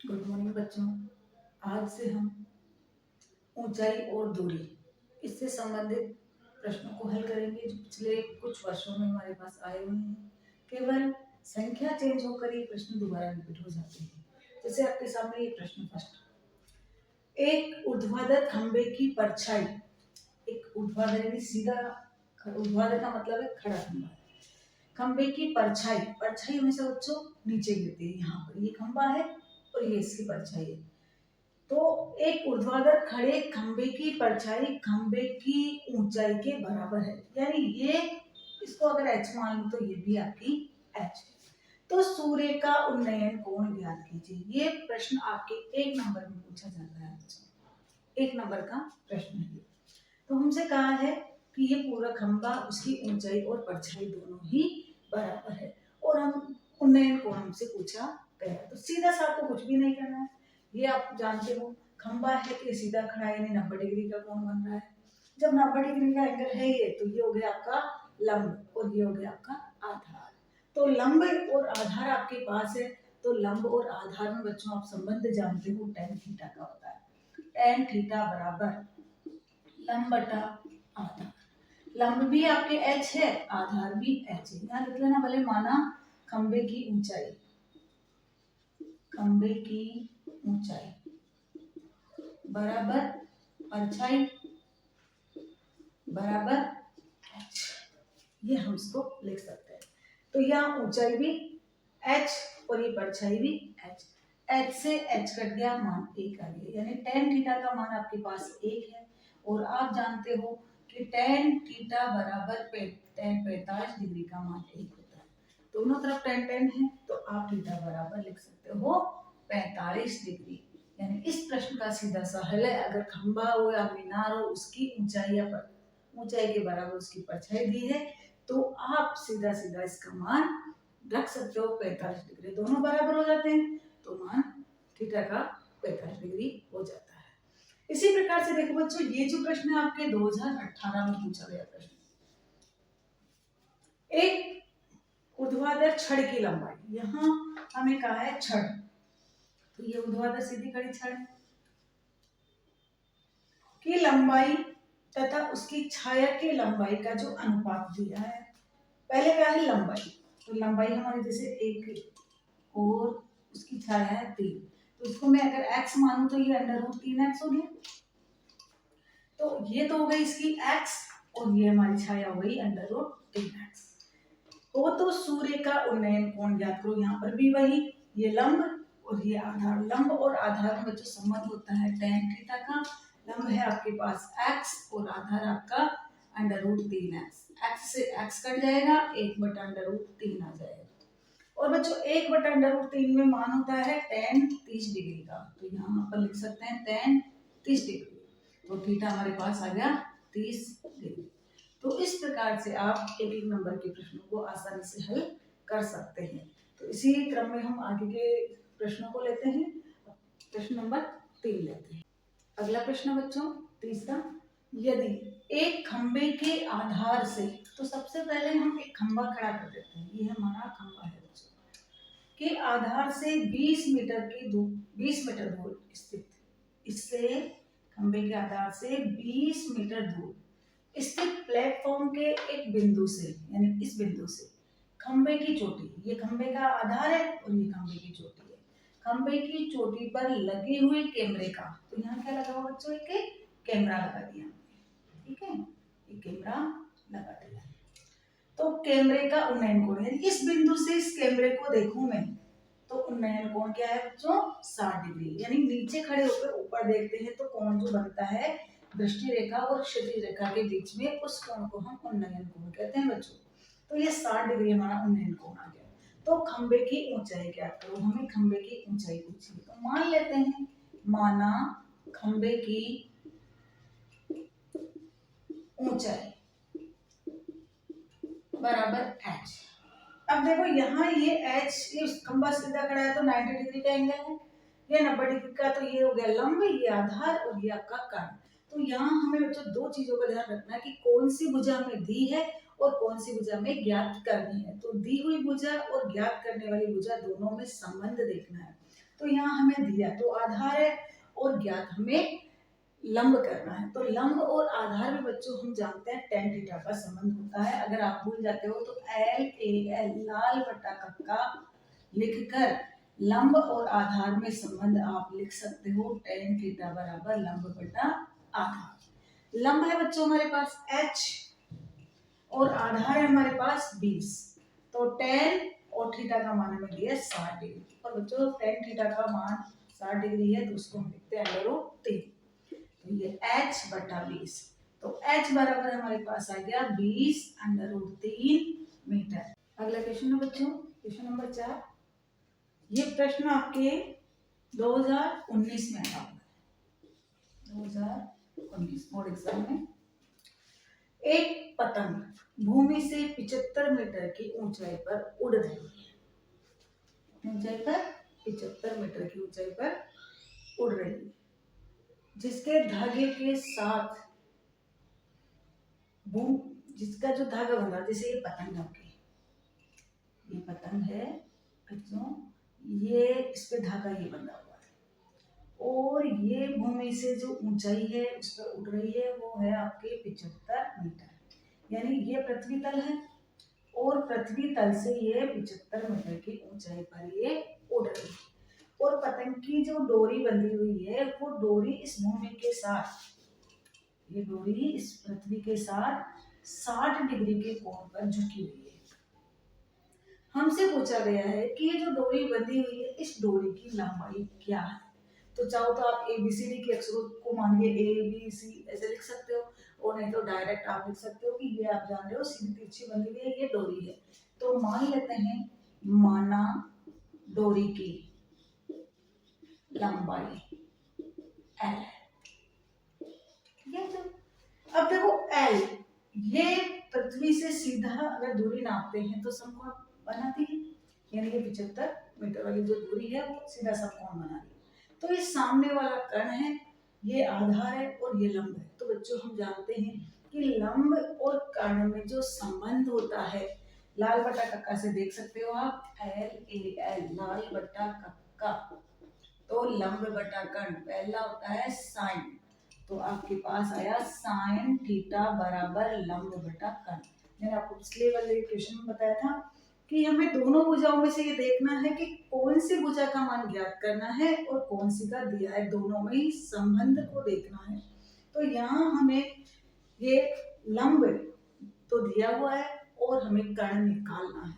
Good morning बच्चों। आज से हम ऊंचाई और दूरी इससे संबंधित प्रश्नों को हल करेंगे जो पिछले कुछ वर्षों में हमारे पास आए हुए हैं। केवल संख्या चेंज होकर ये प्रश्न दोबारा रिपीट हो जाते हैं। जैसे आपके सामने ये प्रश्न फर्स्ट, एक ऊर्ध्वाधर खंबे की परछाई, एक ऊर्ध्वाधर यानी सीधा, ऊर्ध्वाधर का मतलब है खड़ा खंबा, खंबे की परछाई, परछाई हमेशा बच्चों नीचे गिरती है। यहाँ पर ये खंबा है और ये इसकी परछाई है। तो एक ऊर्ध्वाधर खड़े खंबे की परछाई खंबे की ऊंचाई के बराबर है, यानी ये, इसको अगर एच मान लो तो ये भी आपकी एच है। तो सूर्य का उन्नयन कोण ज्ञात कीजिए। ये प्रश्न आपके एक नंबर में पूछा जाता है बच्चों, एक नंबर का प्रश्न है ये। तो हमसे कहा है कि ये पूरा खंबा, उसकी ऊंचाई और परछाई दोनों ही बराबर है और हम उन्नयन कोण हमसे पूछा गया। तो सीधा सा आपको कुछ भी नहीं करना है। ये आप जानते हो खंबा है तो ये सीधा खड़ा है, यानी 90 डिग्री का कोण बन रहा है। जब 90 डिग्री का एंगल है ये, तो ये हो गया आपका लंब और ये हो गया आपका आधार। तो लंब और आधार आपके पास है, तो लंब और आधार में बच्चों आप संबंध जानते हो, tan थीटा का होता है। tan थीटा बराबर लंब बटा आधार। लंब भी आपके h है, आधार भी h है। यहाँ लिख लेना भले, माना खंबे की ऊंचाई, खंबे की ऊंचाई बराबर परछाई बराबर h, ये हम इसको लिख सकते हैं। तो यहाँ ऊंचाई भी h और ये परछाई भी h, h से h कट गया, मान 1 आ गया, यानी tan थीटा का मान आपके पास 1 है। और आप जानते हो कि tan थीटा बराबर tan 45 डिग्री का मान 1 होता है। दोनों तरफ tan tan है, तो आप थीटा बराबर लिख सकते हो 45 डिग्री। यानी इस प्रश्न का सीधा सा हल है, अगर खंबा हो या मीनार हो, उसकी ऊंचाई या ऊंचाई के बराबर उसकी परछाई दी है, तो आप सीधा सीधा इसका मान रख सकते हो 45 डिग्री। दोनों बराबर हो जाते हैं तो मान थीटा का 45 डिग्री हो जाता है। इसी प्रकार से देखो बच्चों, ये जो प्रश्न है आपके 2018 में पूछा गया प्रश्न, एक ऊर्ध्वाधर छड़ की लंबाई, यहाँ हमें कहा है छड़, तो ये ऊर्ध्वाधर सीधी खड़ी छड़ की लंबाई तथा उसकी छाया की लंबाई का जो अनुपात दिया है। पहले क्या है लंबाई, तो लंबाई हमारी जैसे 1 और उसकी छाया है 3, तो इसको मैं अगर x मानूं तो ये √3x हो गया। तो ये तो हो गई इसकी x और ये हमारी छाया हो गई √3x। तो सूर्य का उन्नयन कोण ज्ञात करो। यहाँ पर भी वही, ये लंब और ये आधार, लंब और आधार में जो संबंध होता है tan थीटा का, लंब है आपके पास x और आधार आपका √3x, x से x कट जाएगा, 1/√3 आ जाएगा। और बच्चों 1/√3 में मान होता है tan 30 डिग्री का, तो यहाँ पर लिख सकते हैं tan 30 डिग्री, तो थीटा हमारे पास आ गया 30 डिग्री। तो इस प्रकार से आप एक एक नंबर के प्रश्नों को आसानी से हल कर सकते हैं। तो इसी क्रम में हम आगे के प्रश्नों को लेते हैं। प्रश्न नंबर 3 लेते हैं। अगला प्रश्न बच्चों तीसरा, यदि एक खंबे के आधार से, तो सबसे पहले हम एक खंबा खड़ा कर देते हैं, ये हमारा खंबा है बच्चों, के आधार से 20 मीटर दूर स्थित, इससे खंबे के आधार से 20 मीटर दूर स्थित प्लेटफॉर्म के एक बिंदु से, यानी इस बिंदु से खंबे की चोटी, ये खंबे का आधार है और ये खंबे की चोटी है, खंबे की चोटी पर लगी हुई कैमरे का, तो यहाँ क्या लगा हुआ बच्चों, एक कैमरा लगा दिया, ठीक है, एक कैमरा लगा दिया। तो कैमरे का उन्नयन कोण है, इस बिंदु से इस कैमरे को देखूं मैं, तो उन्नयन कोण क्या है बच्चों 60 डिग्री, यानी नीचे खड़े होकर ऊपर देखते हैं तो कोण जो बनता है दृष्टि रेखा और क्षैतिज रेखा के बीच में, उस कोण को हम उन्नयन कोण कहते हैं बच्चों। तो ये 60 डिग्री हमारा उन्नयन कोण आ गया। तो खंबे की ऊंचाई क्या करो, हमें खंबे की ऊंचाई पूछी, तो मान लेते हैं, माना खंबे की ऊंचाई बराबर h। अब देखो यहाँ ये h, ये खंबा सीधा खड़ा है तो 90 डिग्री का एंगल है, ये 90 डिग्री का, तो ये हो गया लंब, ये आधार और ये आपका कर्ण। तो यहाँ हमें बच्चों दो चीजों का ध्यान रखना है कि कौन सी भुजा हमें दी है और कौन सी भुजा हमें ज्ञात करनी है। तो दी हुई भुजा और ज्ञात करने वाली भुजा दोनों में संबंध देखना है। तो यहाँ हमें दिया तो आधार है और ज्ञात हमें लंब करना है। तो लंब और आधार में बच्चों हम जानते हैं tan थीटा का संबंध होता है। अगर आप भूल जाते हो तो LAL लाल बटा कक्का लिखकर लंब और आधार में संबंध आप लिख सकते हो tan थीटा बराबर लंब बटा आधार। लंब है बच्चों हमारे पास h और आधार है हमारे पास 20। तो tan और थीटा का मान हमें दिया 60 डिग्री और बच्चों tan थीटा का मान 60 डिग्री है तो उसको हम लिखते हैं √3। तो ये h बटा 20। तो h बराबर हमारे पास आ गया 20 √3 मीटर। अगला क्वेश्चन है बच्चों क्वेश्चन नंबर 4। ये प्रश्न आपके 2019 में आया हुआ है, 2019 बोर्ड एग्जाम में। एक पतंग भूमि से 75 मीटर की ऊंचाई पर उड़ रही है। ऊंचाई पर 75 मीटर की ऊंचाई पर उड़ रही है, जिसके धागे के साथ जिसका जो धागा बंधा, जैसे ये पतंग आपकी, ये पतंग है बच्चों, ये इस पे धागा ये बंधा हुआ है और ये भूमि से जो ऊंचाई है उस पर उड़ रही है वो है आपके 75 मीटर। यानी ये पृथ्वी तल है और पृथ्वी तल से ये 75 मीटर की ऊंचाई पर ये उड़ रही है और पतंग की जो डोरी बंधी हुई है वो डोरी इस भूमि के साथ, ये डोरी इस पृथ्वी के साथ 60 डिग्री के कोण पर झुकी हुई है। हमसे पूछा गया है कि ये जो डोरी बंधी हुई है इस डोरी की लंबाई क्या है। तो चाहो तो आप ABCD के अक्षरों को मानिए ABC ऐसे लिख सकते हो और नहीं तो डायरेक्ट आप लिख सकते हो कि ये आप जान रहे हो सीधी तिरछी बंधी हुई है, ये डोरी है। तो मान लेते हैं माना डोरी की लंबाई L है। अब देखो L ये पृथ्वी से सीधा अगर दूरी नापते हैं तो समकोण बनाती है, यानी कि 75 मीटर वाली जो दूरी है वो सीधा समकोण बना रही है। तो ये सामने वाला कर्ण है, ये आधार है और ये लंब है। तो बच्चों हम जानते हैं कि लंब और कर्ण में जो संबंध होता है, लाल बटा कक्का से देख सकते हो आप, LAL लाल बटा कक्का, तो लंब बटा कर्ण पहला होता है साइन, तो आपके पास आया साइन थीटा बराबर लंब बटा कर्ण। मैंने आपको पिछले वाले क्वेश्चन में बताया था कि हमें दोनों भुजाओं में से ये देखना है कि कौन सी भुजा का मान ज्ञात करना है और कौन सी का दिया है, दोनों में ही संबंध को देखना है। तो यहाँ हमें ये लंब तो दिया हुआ है और हमें कर्ण निकालना है।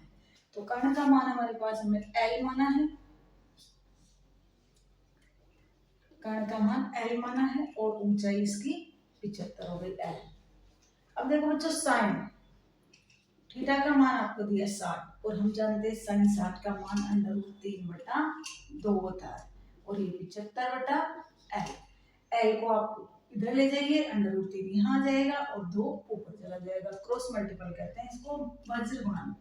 तो कर्ण का मान हमारे पास हमें L माना है, कर्ण का मान L माना है और ऊंचाई इसकी 75 हो गई L। अब देखो बच्चों साइन थीटा का मान आपको दिया 60 और हम जानते हैं साइन 60 का मान √3 बटा 2 होता है और ये 75 बटा L। L को आप इधर ले जाइए, √3 यहाँ आ जाएगा और 2 ऊपर चला जाएगा, क्रॉस मल्टीपल कहते हैं इसको, वज्र गुणन।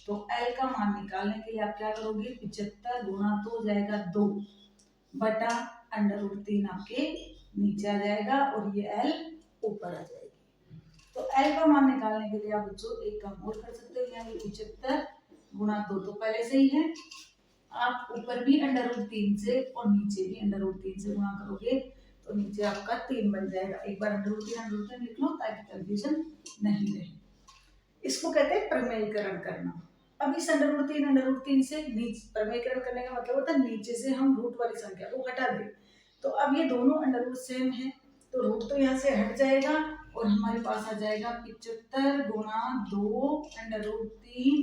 तो L का मान निकालने के लिए आप क्या करोगे, 75 गुणा तो हो जाएगा 2 बटा √3 आपके नीचे आ जाएगा और ये L ऊपर आ जाएगी। तो L का मान निकालने के लिए आप बच्चों एक काम और कर सकते हो, यहाँ 75 गुणा 2 तो पहले से ही है, आप ऊपर भी √3 से और नीचे भी √3 से गुणा करोगे तो नीचे आपका 3 बन जाएगा। एक बार √3 लिख लो ताकि कंफ्यूजन नहीं रहे। इसको कहते हैं प्रमेयीकरण करना। अब इस √3 से नीचे प्रमेयीकरण करने का मतलब होता है नीचे से हम रूट वाली संख्या को हटा दें। तो अब ये दोनों अंडर सेम है तो रूट तो यहाँ से हट जाएगा और हमारे पास आ जाएगा 75 गुणा 2 √3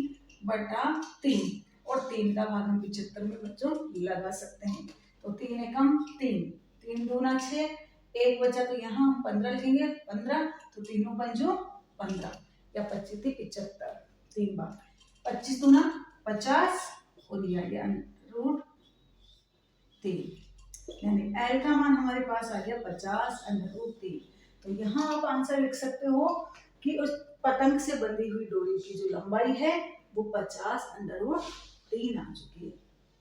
बटा 3 और 3 का भाग हम 75 में बच्चों लगा सकते हैं। तो 3 एकम 3, 3 दूना 6, एक बचा तो यहाँ हम 15 लिखेंगे, 15 तो 3 पंजो 15 या 25 थी 75, 3 बार 25 दूना 50 और ये आ गया √3, यानी L का मान हमारे पास आ गया 50 √3। तो यहाँ आप आंसर लिख सकते हो कि उस पतंग से बंधी हुई डोरी की जो लंबाई है वो 50 √3 आ चुकी है।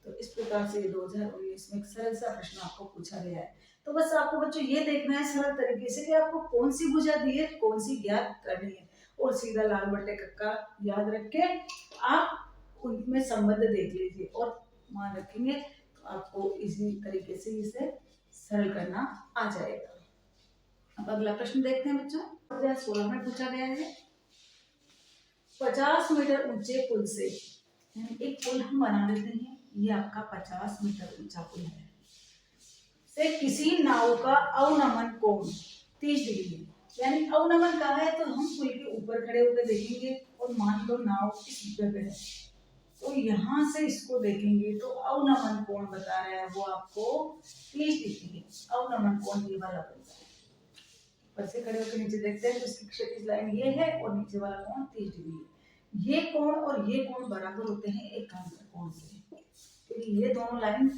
तो इस प्रकार से 2019 में एक सरल सा प्रश्न आपको पूछा गया है। तो बस आपको बच्चों ये देखना है सरल तरीके से कि आपको कौन सी भुजा दी है, कौन सी ज्ञात करनी है और सीधा लाल बटे कक्का याद रख के आप उनमें संबंध देख लीजिए और मान रखेंगे तो आपको इसी तरीके से इसे सरल करना आ जाएगा। अब अगला प्रश्न देखते हैं बच्चों। 2016 में पूछा गया है 50 मीटर ऊंचे पुल से, यानी एक पुल हम बना देते हैं, ये आपका 50 मीटर ऊंचा पुल है, से किसी नाव का अवनमन कोण 30 डिग्री है। यानी अवनमन कहा है तो हम पुल के ऊपर खड़े होकर देखेंगे और मान लो नाव इस जगह है, तो यहाँ से इसको देखेंगे तो अवनमन कोण बता रहा है वो आपको 30 डिग्री है। अवनमन कोण ये वाला बनता है, ऊपर से खड़े होकर नीचे देखते हैं तो इसकी क्षैतिज लाइन ये है और नीचे वाला कोण 30 डिग्री है। ये कोण और ये कोण बराबर होते हैं एकांतर कोण के, क्योंकि ये दोनों लाइन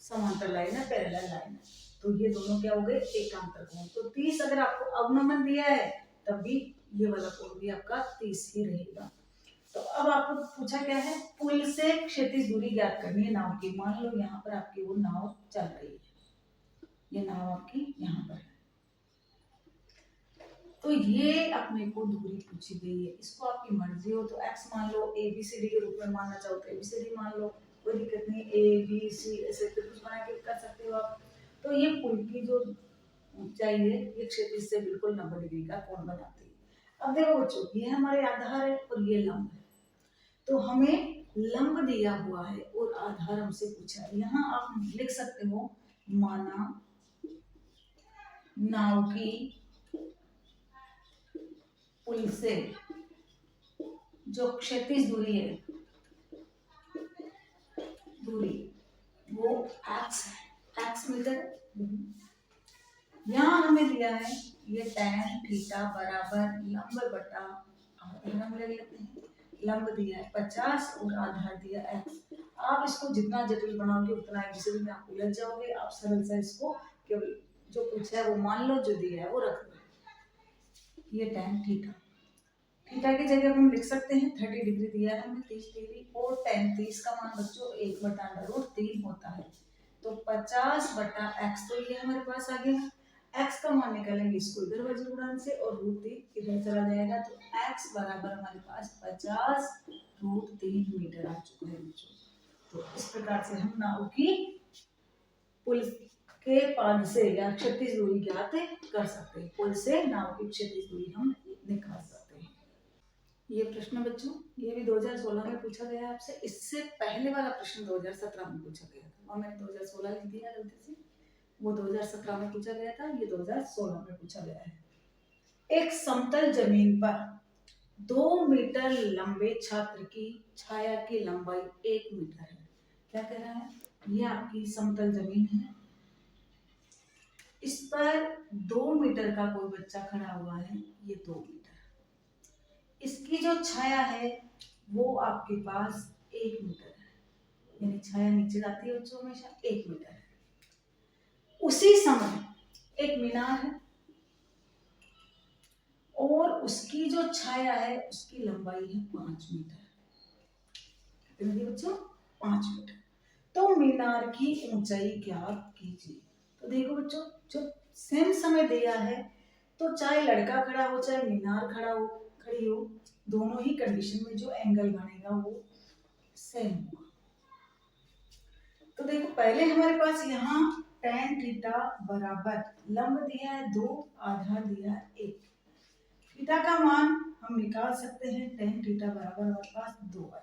समांतर लाइन है, पैरेलल लाइन है, तो ये दोनों क्या हो गए एकांतर कोण। तो 30 अगर आपको अवनमन दिया है तब भी ये वाला कोण भी आपका 30 ही रहेगा। तो अब आपको पूछा क्या है, पुल से क्षैतिज दूरी ज्ञात करनी है नाव की। मान लो यहाँ पर आपकी वो नाव चल रही है, ये नाव आपकी यहाँ पर है, तो ये अपने को दूरी पूछी गई है। इसको आपकी मर्जी हो तो x मान लो, ABCD के रूप में मानना चाहो तो ABCD मान लो, कोई दिक्कत नहीं, ABC ऐसे कुछ बना के कर सकते हो आप। तो ये पुल की जो ऊंचाई है ये क्षैतिज से बिल्कुल 90 डिग्री का कोण बनाती है। अब देखो बच्चों, ये हमारे आधार है और ये लंब है, तो हमें लंब दिया हुआ है और आधार हमसे पूछा है। यहाँ आप लिख सकते हो माना नाव की पुल से जो क्षैतिज दूरी है, दूरी वो x है, x मीटर। यहाँ हमें दिया है ये tan थीटा बराबर लंब बटा लंब ले लेते हैं, लंब दिया है 50 और आधार दिया x। आप इसको जितना जटिल बनाओगे उतना एबीसीडी में आप उलझ जाओगे। आप सरल से इसको केवल जो पूछा है वो मान लो, जो दिया है वो रख लो। ये tan थीटा, थीटा की जगह हम लिख सकते हैं 30 डिग्री दिया है हमें, 30 डिग्री, और tan 30 का मान बच्चों 1/√3 होता है, तो 50 बटा x, तो ये हमारे पास आ गया। x का मान निकालेंगे इसको इधर वज्र गुणन से और √3 इधर चला जाएगा, तो x बराबर हमारे पास 50√3 मीटर आ चुका है बच्चों। तो इस प्रकार से हम नाव की पुल के पाद से या क्षैतिज दूरी ज्ञात कर सकते हैं। पुल से नाव की क्षैतिज दूरी हम निकाल सकते हैं। ये प्रश्न बच्चों ये भी 2016 में पूछा गया है आपसे। इससे पहले वाला प्रश्न 2017 में पूछा गया था, और मैंने 2016 लिख दिया गलती से, वो 2017 में पूछा गया था, ये 2016 में पूछा गया है। एक समतल जमीन पर 2 मीटर लंबे छात्र की छाया की लंबाई 1 मीटर है। क्या कह रहा है, ये आपकी समतल जमीन है, इस पर 2 मीटर का कोई बच्चा खड़ा हुआ है, ये 2 मीटर, इसकी जो छाया है वो आपके पास 1 मीटर है, यानी छाया नीचे जाती है बच्चों हमेशा 1 मीटर है। उसी समय एक मीनार है और उसकी जो छाया है उसकी लंबाई है 5 मीटर, कितनी बच्चों 5 मीटर। तो मीनार की ऊंचाई ज्ञात कीजिए। तो देखो बच्चों, जब सेम समय दिया है तो चाहे लड़का खड़ा हो चाहे मीनार खड़ा हो खड़ी हो, दोनों ही कंडीशन में जो एंगल बनेगा वो सेम होगा। तो देखो पहले हमारे पास यहाँ tan थीटा बराबर लंब दिया है 2, आधार दिया है 1, थीटा का मान हम निकाल सकते हैं, tan थीटा बराबर हमारे पास 2 है।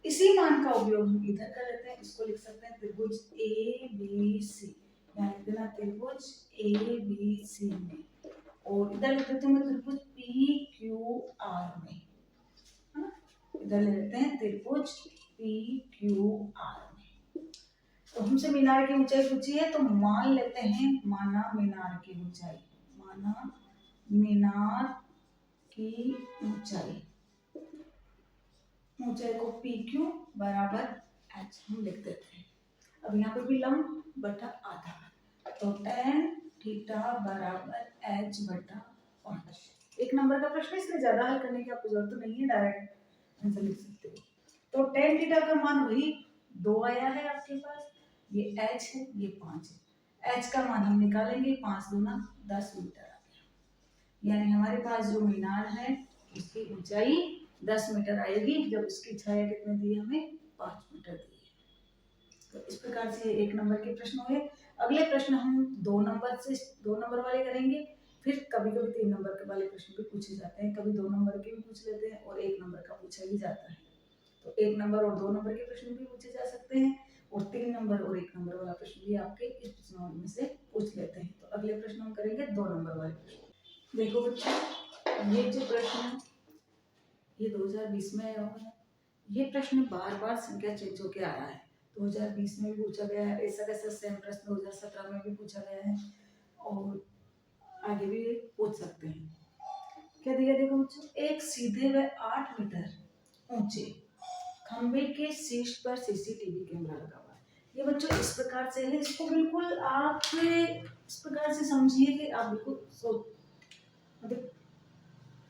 इसी मान का उपयोग हम इधर कर लेते हैं, इसको लिख सकते हैं त्रिभुज ABC, यानी बिना त्रिभुज ABC में, और इधर लिख लेते हैं त्रिभुज PQR में, है ना, इधर ले लेते हैं त्रिभुज PQR में। तो हमसे मीनार की ऊंचाई पूछी है तो मान लेते हैं, माना मीनार की ऊंचाई, माना मीनार की ऊंचाई, ऊंचाई को PQ बराबर h हम लिख देते हैं। अब यहाँ पे भी लंब बटा आधार, तो tan थीटा बराबर h बटा 5। एक नंबर का प्रश्न, इसमें ज्यादा हल करने की आपको जरूरत नहीं है, डायरेक्ट आंसर लिख सकते हो। तो tan थीटा का मान वही 2 आया है आपके पास, ये h है ये 5 है, h का मान हम निकालेंगे, 5 दूना 10 मीटर आ गया, यानी हमारे पास जो मीनार है उसकी ऊंचाई 10 मीटर आएगी, जब उसकी छाया कितने दी हमें 5 मीटर दी है। तो इस प्रकार से 1 नंबर के प्रश्न हुए। अगले प्रश्न हम 2 नंबर वाले करेंगे। फिर कभी-कभी 3 नंबर के वाले प्रश्न भी पूछे जाते हैं, कभी 2 नंबर के भी पूछ लेते हैं और 1 नंबर का पूछा भी जाता है। तो 1 नंबर और 2 नंबर के प्रश्न भी पूछे जा सकते हैं और 3 नंबर और 1 नंबर वाला प्रश्न भी आपके इस प्रश्नावली में से पूछ लेते हैं। तो अगले प्रश्न हम करेंगे 2 नंबर वाले प्रश्न। देखो बच्चों, ये जो प्रश्न है ये 2020 में आया हुआ है। ये प्रश्न बार-बार संख्या चेंज होके आ रहा है। 2020 में भी पूछा गया है, ऐसा कैसा सेम प्रश्न 2017 में भी पूछा गया है और आगे भी पूछ सकते हैं। क्या दिया देखो बच्चों, एक सीधे व 8 मीटर ऊंचे खंबे के शीर्ष पर सीसीटीवी कैमरा लगा हुआ है। ये बच्चों इस प्रकार से है, इसको बिल्कुल आप इस प्रकार से समझिए कि आप बिल्कुल मतलब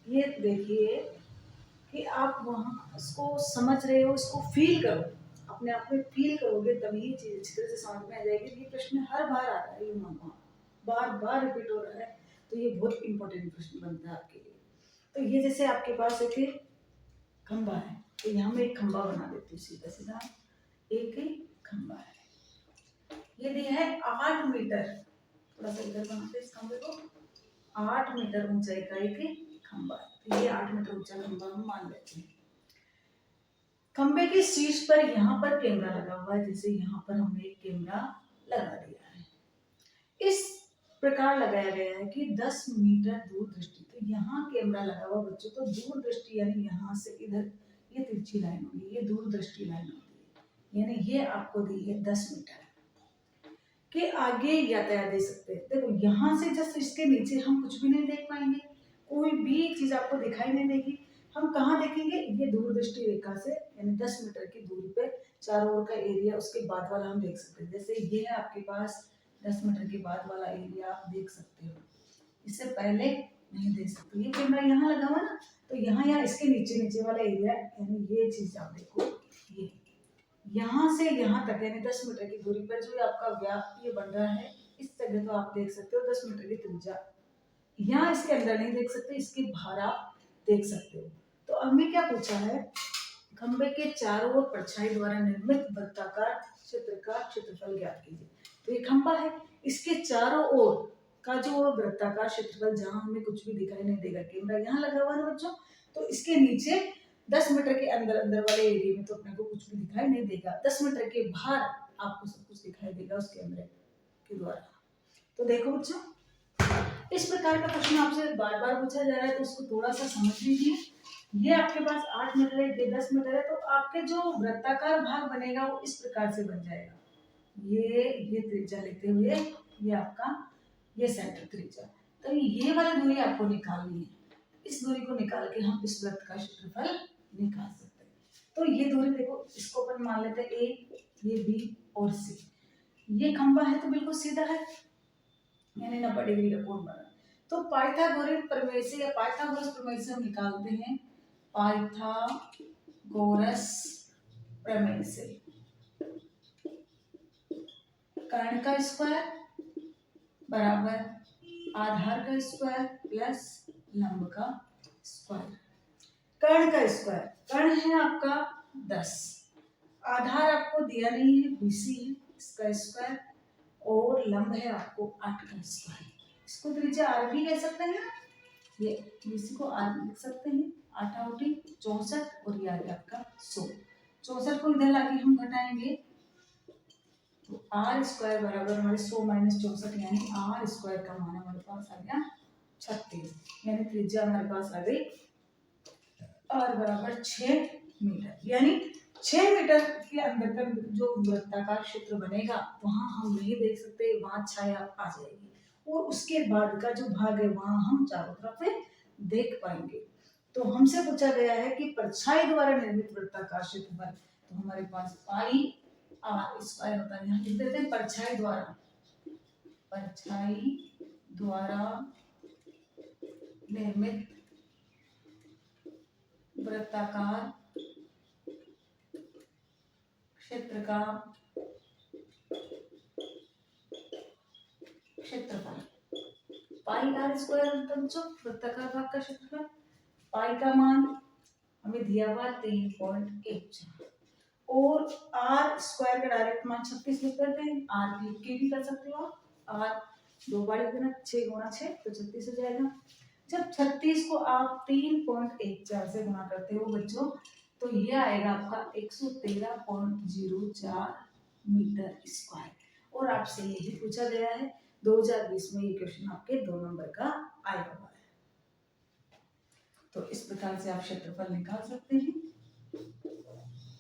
ये देखिए कि आप वहाँ उसको समझ रहे हो, इसको फील करो, अपने आप में फील करोगे तभी ये चीज अच्छी तरह से समझ में आ जाएगी। ये प्रश्न हर बार आ रहा है, ये मानो बार बार रिपीट हो रहा है, तो ये बहुत इंपॉर्टेंट प्रश्न बनता है आपके लिए। तो ये जैसे आपके पास एक खंबा है, तो यहाँ मैं एक खंबा बना देती हूँ, सीधा सीधा एक खंबा है, ये दिया है 8 मीटर, थोड़ा सा इधर बनाते हैं इस खंबे को, 8 मीटर ऊंचाई का एक खंबा है। तो ये 8 मीटर ऊंचा खंबा हम मान लेते हैं। खंबे के शीर्ष पर यहाँ पर कैमरा लगा हुआ है, जैसे यहाँ पर हमने एक कैमरा लगा दिया है। इस प्रकार लगाया गया है कि 10 मीटर दूर दृष्टि, तो यहाँ कैमरा लगा हुआ बच्चों, तो दूर दृष्टि यानी यहाँ से इधर ये तिरछी लाइन होगी, ये दूर दृष्टि लाइन होगी, यानी ये आपको दी है 10 मीटर के आगे यातायात दे सकते हैं। देखो यहाँ से जस्ट इसके नीचे हम कुछ भी नहीं देख पाएंगे, कोई भी चीज आपको दिखाई नहीं देगी। हम कहाँ देखेंगे, ये दूरदृष्टि रेखा से यानी 10 मीटर की दूरी पे चारों ओर का एरिया, उसके बाद वाला हम देख सकते हैं। जैसे ये है आपके पास 10 मीटर के बाद वाला एरिया आप देख सकते हो, इससे पहले नहीं देख सकते। ये कैमरा यहाँ लगा हुआ ना, तो यहाँ या इसके नीचे नीचे वाला एरिया यानी ये चीज आप देखो, ये यहाँ से यहाँ तक यानी 10 मीटर की दूरी पर जो आपका व्याप ये बन रहा है, इस जगह तो आप देख सकते हो 10 मीटर की त्रिज्या। यहाँ इसके अंदर नहीं देख सकते, इसके बाहर आप देख सकते हो। तो हमें क्या पूछा है, खंबे के चारों ओर परछाई द्वारा निर्मित वृत्ताकार क्षेत्र का क्षेत्रफल ज्ञात कीजिए। तो ये खंबा है, इसके चारों ओर का जो वृत्ताकार क्षेत्रफल, जहां हमें कुछ भी दिखाई नहीं देगा, कैमरा यहाँ लगा हुआ है बच्चों, तो इसके नीचे 10 मीटर के अंदर अंदर वाले एरिया में तो अपने को कुछ भी दिखाई नहीं देगा, 10 मीटर के बाहर आपको सब कुछ दिखाई देगा उस कैमरे के द्वारा। तो देखो बच्चों, इस प्रकार का प्रश्न आपसे बार बार पूछा जा रहा है, तो उसको थोड़ा सा समझ लीजिए। ये आपके पास 8 मीटर है, ये 10 मीटर है, तो आपके जो वृत्ताकार भाग बनेगा वो इस प्रकार से बन जाएगा। ये त्रिज्या लेते हुए ये आपका ये सेंटर त्रिज्या, तो ये वाली दूरी आपको निकालनी है। इस दूरी को निकाल के हम इस वृत्त का क्षेत्रफल निकाल सकते हैं। तो ये दूरी देखो, इसको अपन मान लेते हैं ए, ये बी और सी। ये खंबा है तो बिल्कुल सीधा है, यानी 90 डिग्री का कोण बना। तो पाइथागोरस प्रमेय से या पाइथागोरस प्रमेय से हम निकालते हैं, पाइथागोरस प्रमेय से कर्ण का स्क्वायर बराबर आधार का स्क्वायर प्लस लंब का स्क्वायर। कर्ण का स्क्वायर, कर्ण है आपका 10, आधार आपको दिया नहीं है, बीसी है, इसका स्क्वायर, और लंब है आपको 8 का स्क्वायर। इसको त्रिज्या आर भी कह सकते हैं, ये बीसी को आर लिख सकते हैं, 8 8 64 और ये आ गया आपका 100। 64 को इधर लाके हम घटाएंगे तो आर स्क्वायर बराबर हमारे 100 माइनस 64, यानी आर स्क्वायर का मान हमारे पास आ गया 36, यानी त्रिज्या हमारे पास आ गई आर बराबर 6 मीटर, यानी 6 मीटर के अंदर का जो वृत्ताकार क्षेत्र बनेगा वहां हम नहीं देख सकते, वहां छाया आ जाएगी, और उसके बाद का जो भाग है वहां हम चारों तरफ देख पाएंगे। तो हमसे पूछा गया है कि परछाई द्वारा निर्मित वृत्ताकार क्षेत्रफल, तो हमारे पास पाई आर स्क्वायर होता है, यहाँ लिख देते हैं परछाई द्वारा, परछाई द्वारा निर्मित वृत्ताकार क्षेत्र का क्षेत्रफल पाई आर स्क्वायर बच्चों, वृत्ताकार भाग का क्षेत्रफल। पाई का मान हमें दिया हुआ 3.14, और आर स्क्वायर का डायरेक्ट मान 36 लिख देते हैं। आर की भी कर सकते हो आप, आर 2 बार लिख देना, 6 गुणा 6 तो 36 हो जाएगा। जब 36 को आप 3.14 से गुणा करते हो बच्चों, तो ये आएगा आपका 113.04 मीटर स्क्वायर। और आपसे यही पूछा गया है 2020 में, ये क्वेश्चन आपके 2 नंबर का आया हुआ है। तो इस प्रकार से आप क्षेत्रफल निकाल सकते हैं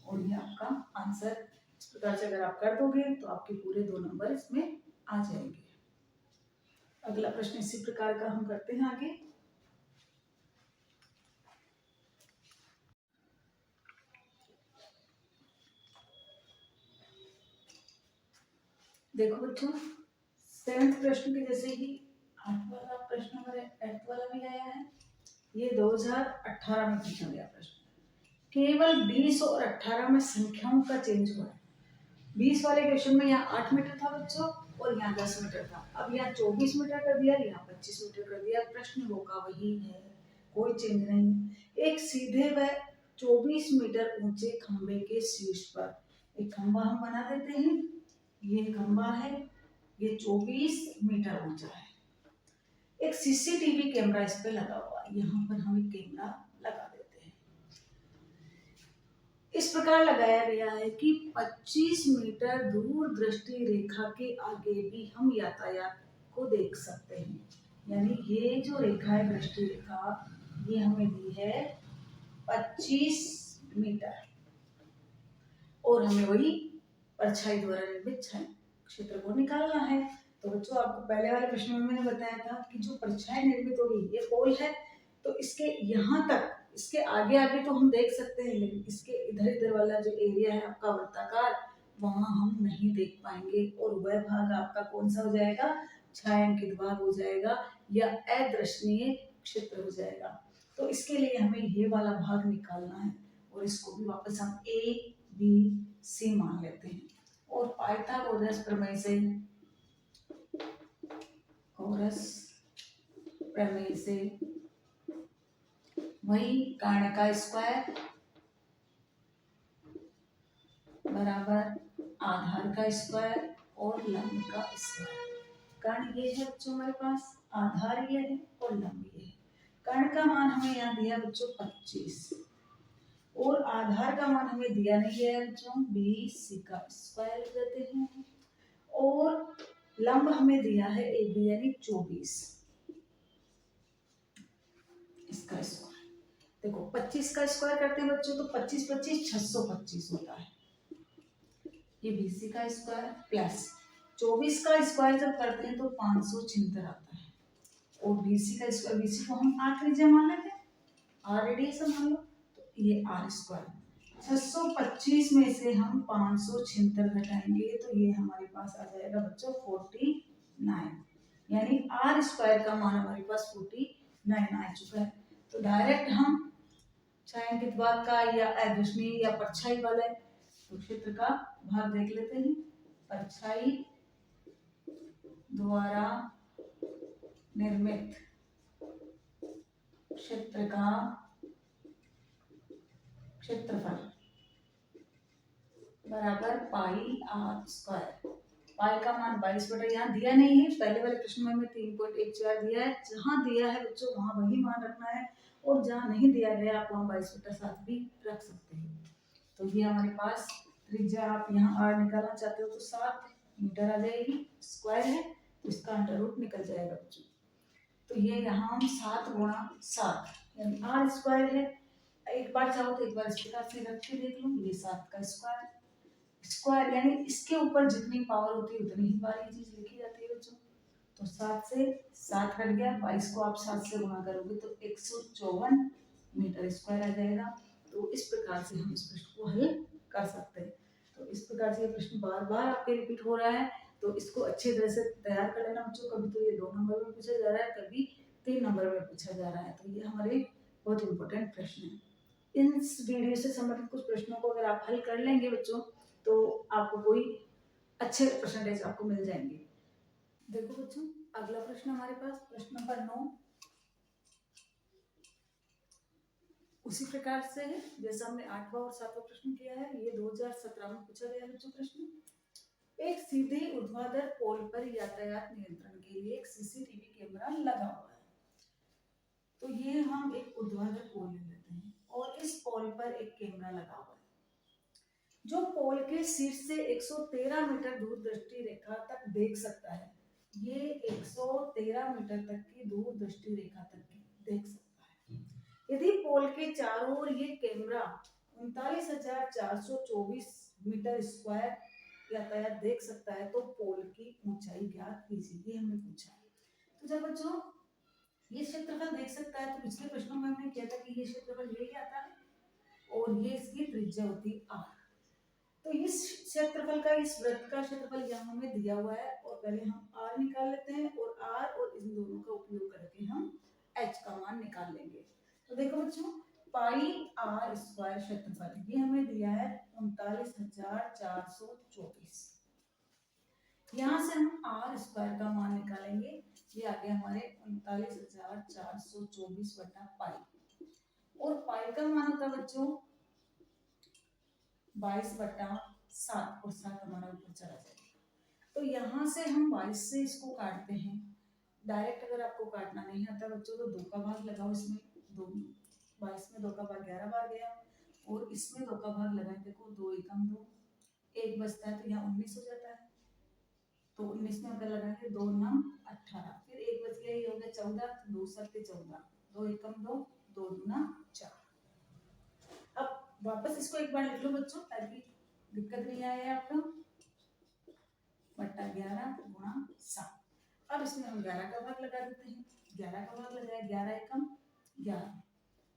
और ये आपका आंसर। इस प्रकार से अगर आप कर दोगे तो आपके पूरे 2 नंबर इसमें आ जाएंगे। अगला प्रश्न इसी प्रकार का हम करते हैं आगे। देखो बच्चों, 7th प्रश्न के जैसे ही 8 वाला प्रश्न हमारे 8th वाला भी आया है। ये 2018 में पूछा गया प्रश्न। केवल 20 और 18 में संख्याओं का चेंज हुआ है। 20 वाले क्वेश्चन में यहाँ 8 मीटर था बच्चों और यहाँ 10 मीटर था। अब यहाँ 24 मीटर कर दिया, यहाँ 25 मीटर कर दिया। प्रश्न वो का वही है, कोई चेंज नहीं। एक सीधे व 24 मीटर ऊंचे खंबे के शीर्ष पर एक खंबा हम बना देते हैं। ये खंबा है, ये 24 मीटर ऊंचा है। एक सीसीटीवी कैमरा इस पे लगा हुआ है। यहाँ पर हम एक कैमरा लगा देते हैं। इस प्रकार लगाया गया है कि 25 मीटर दूर दृष्टि रेखा के आगे भी हम यातायात को देख सकते हैं। यानी ये जो रेखा है, दृष्टि रेखा, ये हमें दी है 25 मीटर और हमें वही परछाई द्वारा निर्मित छाया क्षेत्र को निकालना है। तो बच्चों, आपको पहले वाले प्रश्न में मैंने बताया था कि जो परछाई निर्मित होगी, ये पोल है, तो इसके यहाँ तक, इसके आगे आगे तो हम देख सकते हैं, लेकिन इसके इधर इधर वाला जो एरिया है आपका वृत्ताकार, वहां हम नहीं देख पाएंगे। और वह भाग आपका कौन सा हो जाएगा? छायांकित भाग हो जाएगा या अदृश्यनीय क्षेत्र हो जाएगा। तो इसके लिए हमें ये वाला भाग निकालना है और इसको भी वापस हम ए बी सी मान लेते हैं। और पाइथागोरस प्रमेय से वही कर्ण का स्क्वायर बराबर आधार का स्क्वायर और लंब का स्क्वायर। कर्ण ये है बच्चों हमारे पास, आधार ये है और लंब ये है। कर्ण का मान हमें यहाँ दिया बच्चों 25 और आधार का मान हमें दिया नहीं है बच्चों, 20 का स्क्वायर देते हैं। और लंब हमें दिया है AB यानी 24 इसका स्क्वायर। देखो 25 का स्क्वायर करते हैं बच्चों तो 25 25 625 होता है। ये BC का स्क्वायर प्लस 24 का स्क्वायर जब करते हैं तो 576 आता है। और BC का स्क्वायर, BC को हम 8 त्रिज्या मान लेते हैं, R रेडियस मान लो, तो ये R स्क्वायर। 625 में से हम 576 घटाएंगे तो ये हमारे पास आ जाएगा बच्चों 49। यानी R स्क्वायर का मान हमारे पास 49 आ चुका है। तो डायरेक्ट हम छायांकित भाग का या अदृश्यनीय या परछाई वाले तो क्षेत्र का भाग देख लेते हैं। परछाई द्वारा निर्मित क्षेत्र का क्षेत्रफल बराबर पाई आर स्क्वायर। पाई का मान 22 यहाँ दिया नहीं है, पहले वाले प्रश्न में 3.14 दिया है। जहाँ दिया है बच्चों वहां वही मान रखना है और जहाँ नहीं दिया गया आप वहाँ 22/7 भी रख सकते हैं। तो ये हमारे पास त्रिज्या, आप यहाँ आर निकालना चाहते हो तो 7 मीटर आ जाएगी, स्क्वायर है तो इसका अंडर रूट निकल जाएगा बच्चों। तो ये यहाँ हम 7 गुणा 7 यानी आर स्क्वायर है। एक बार चाहो तो एक बार इस प्रकार से रख के देख लो, ये 7 का स्क्वायर, स्क्वायर यानी इसके ऊपर जितनी पावर होती है उतनी ही बार ये चीज लिखी जाती है बच्चों। तो 7 से 7 कट गया, 22 को आप 7 से गुणा करोगे तो 154 मीटर स्क्वायर आ जाएगा। तो इस प्रकार से हम इस प्रश्न को हल कर सकते हैं। तो इस प्रकार से ये प्रश्न बार बार आपके रिपीट हो रहा है, तो इसको अच्छी तरह से तैयार कर लेना बच्चों। कभी तो ये 2 नंबर में पूछा जा रहा है, कभी 3 नंबर में पूछा जा रहा है। तो ये हमारे बहुत इंपॉर्टेंट प्रश्न है। इस वीडियो से संबंधित कुछ प्रश्नों को अगर आप हल कर लेंगे बच्चों तो आपको कोई अच्छे परसेंटेज आपको मिल जाएंगे। देखो बच्चों, अगला प्रश्न हमारे पास प्रश्न नंबर 9। उसी प्रकार से है जैसा हमने 8वां और 7वां प्रश्न किया है। ये 2017 में पूछा गया बच्चों प्रश्न। एक सीधे ऊर्ध्वाधर पोल पर यातायात नियंत्रण के लिए एक सीसीटीवी कैमरा लगा हुआ है। तो ये हम एक ऊर्ध्वाधर पोल ले लेते हैं और इस पोल पर एक कैमरा लगा हुआ है जो पोल के शीर्ष से 113 मीटर दूर दृष्टि रेखा तक देख सकता है। ये 113 मीटर तक की दूर दृष्टि रेखा तक देख सकता है। यदि पोल के चारों ओर ये कैमरा 39,424 मीटर स्क्वायर यातायात देख सकता है तो पोल की ऊंचाई ज्ञात कीजिए। ये हमने पूछा है। तो जब बच्चों ये क्षेत्रफल देख सकता है तो पिछले प्रश्नों में हमने किया था कि ये क्षेत्रफल यही आता है और ये इसकी त्रिज्या होती r। तो इस क्षेत्रफल का, इस वृत्त का क्षेत्रफल यहाँ हमें दिया हुआ है और पहले हम r निकाल लेते हैं और r और इन दोनों का उपयोग करके हम h का मान निकाल लेंगे। तो देखो बच्चों, पाई r स्क्वायर क्षेत्रफल ये हमें दिया है 39,424। यहाँ से हम r स्क्वायर का मान निकालेंगे। ये आ गया हमारे 39,424 बटा पाई और पाई का मान होता है बच्चों 22/7 और 7 हमारा ऊपर चला जाएगा। तो यहाँ से हम 22 से इसको काटते हैं। डायरेक्ट अगर आपको काटना नहीं आता बच्चों तो 2 का भाग लगाओ। इसमें 22 में 2 का भाग 11 बार गया और इसमें 2 का भाग लगाए। देखो 2 एकम 2, 1 बचता है तो यहाँ 19 हो जाता है। तो 19 में अगर लगाएंगे 2 9 18, फिर 1 बच गया, ये हो गया 14, 2 7 14, 2 एकम 2, 2 दूना 4। अब वापस इसको एक बार लिख लो बच्चों ताकि दिक्कत नहीं आए आपको। बटा 11 गुणा 7। अब इसमें हम 11 का भाग लगा देते हैं। 11 का भाग लगाया, 11 एकम 11,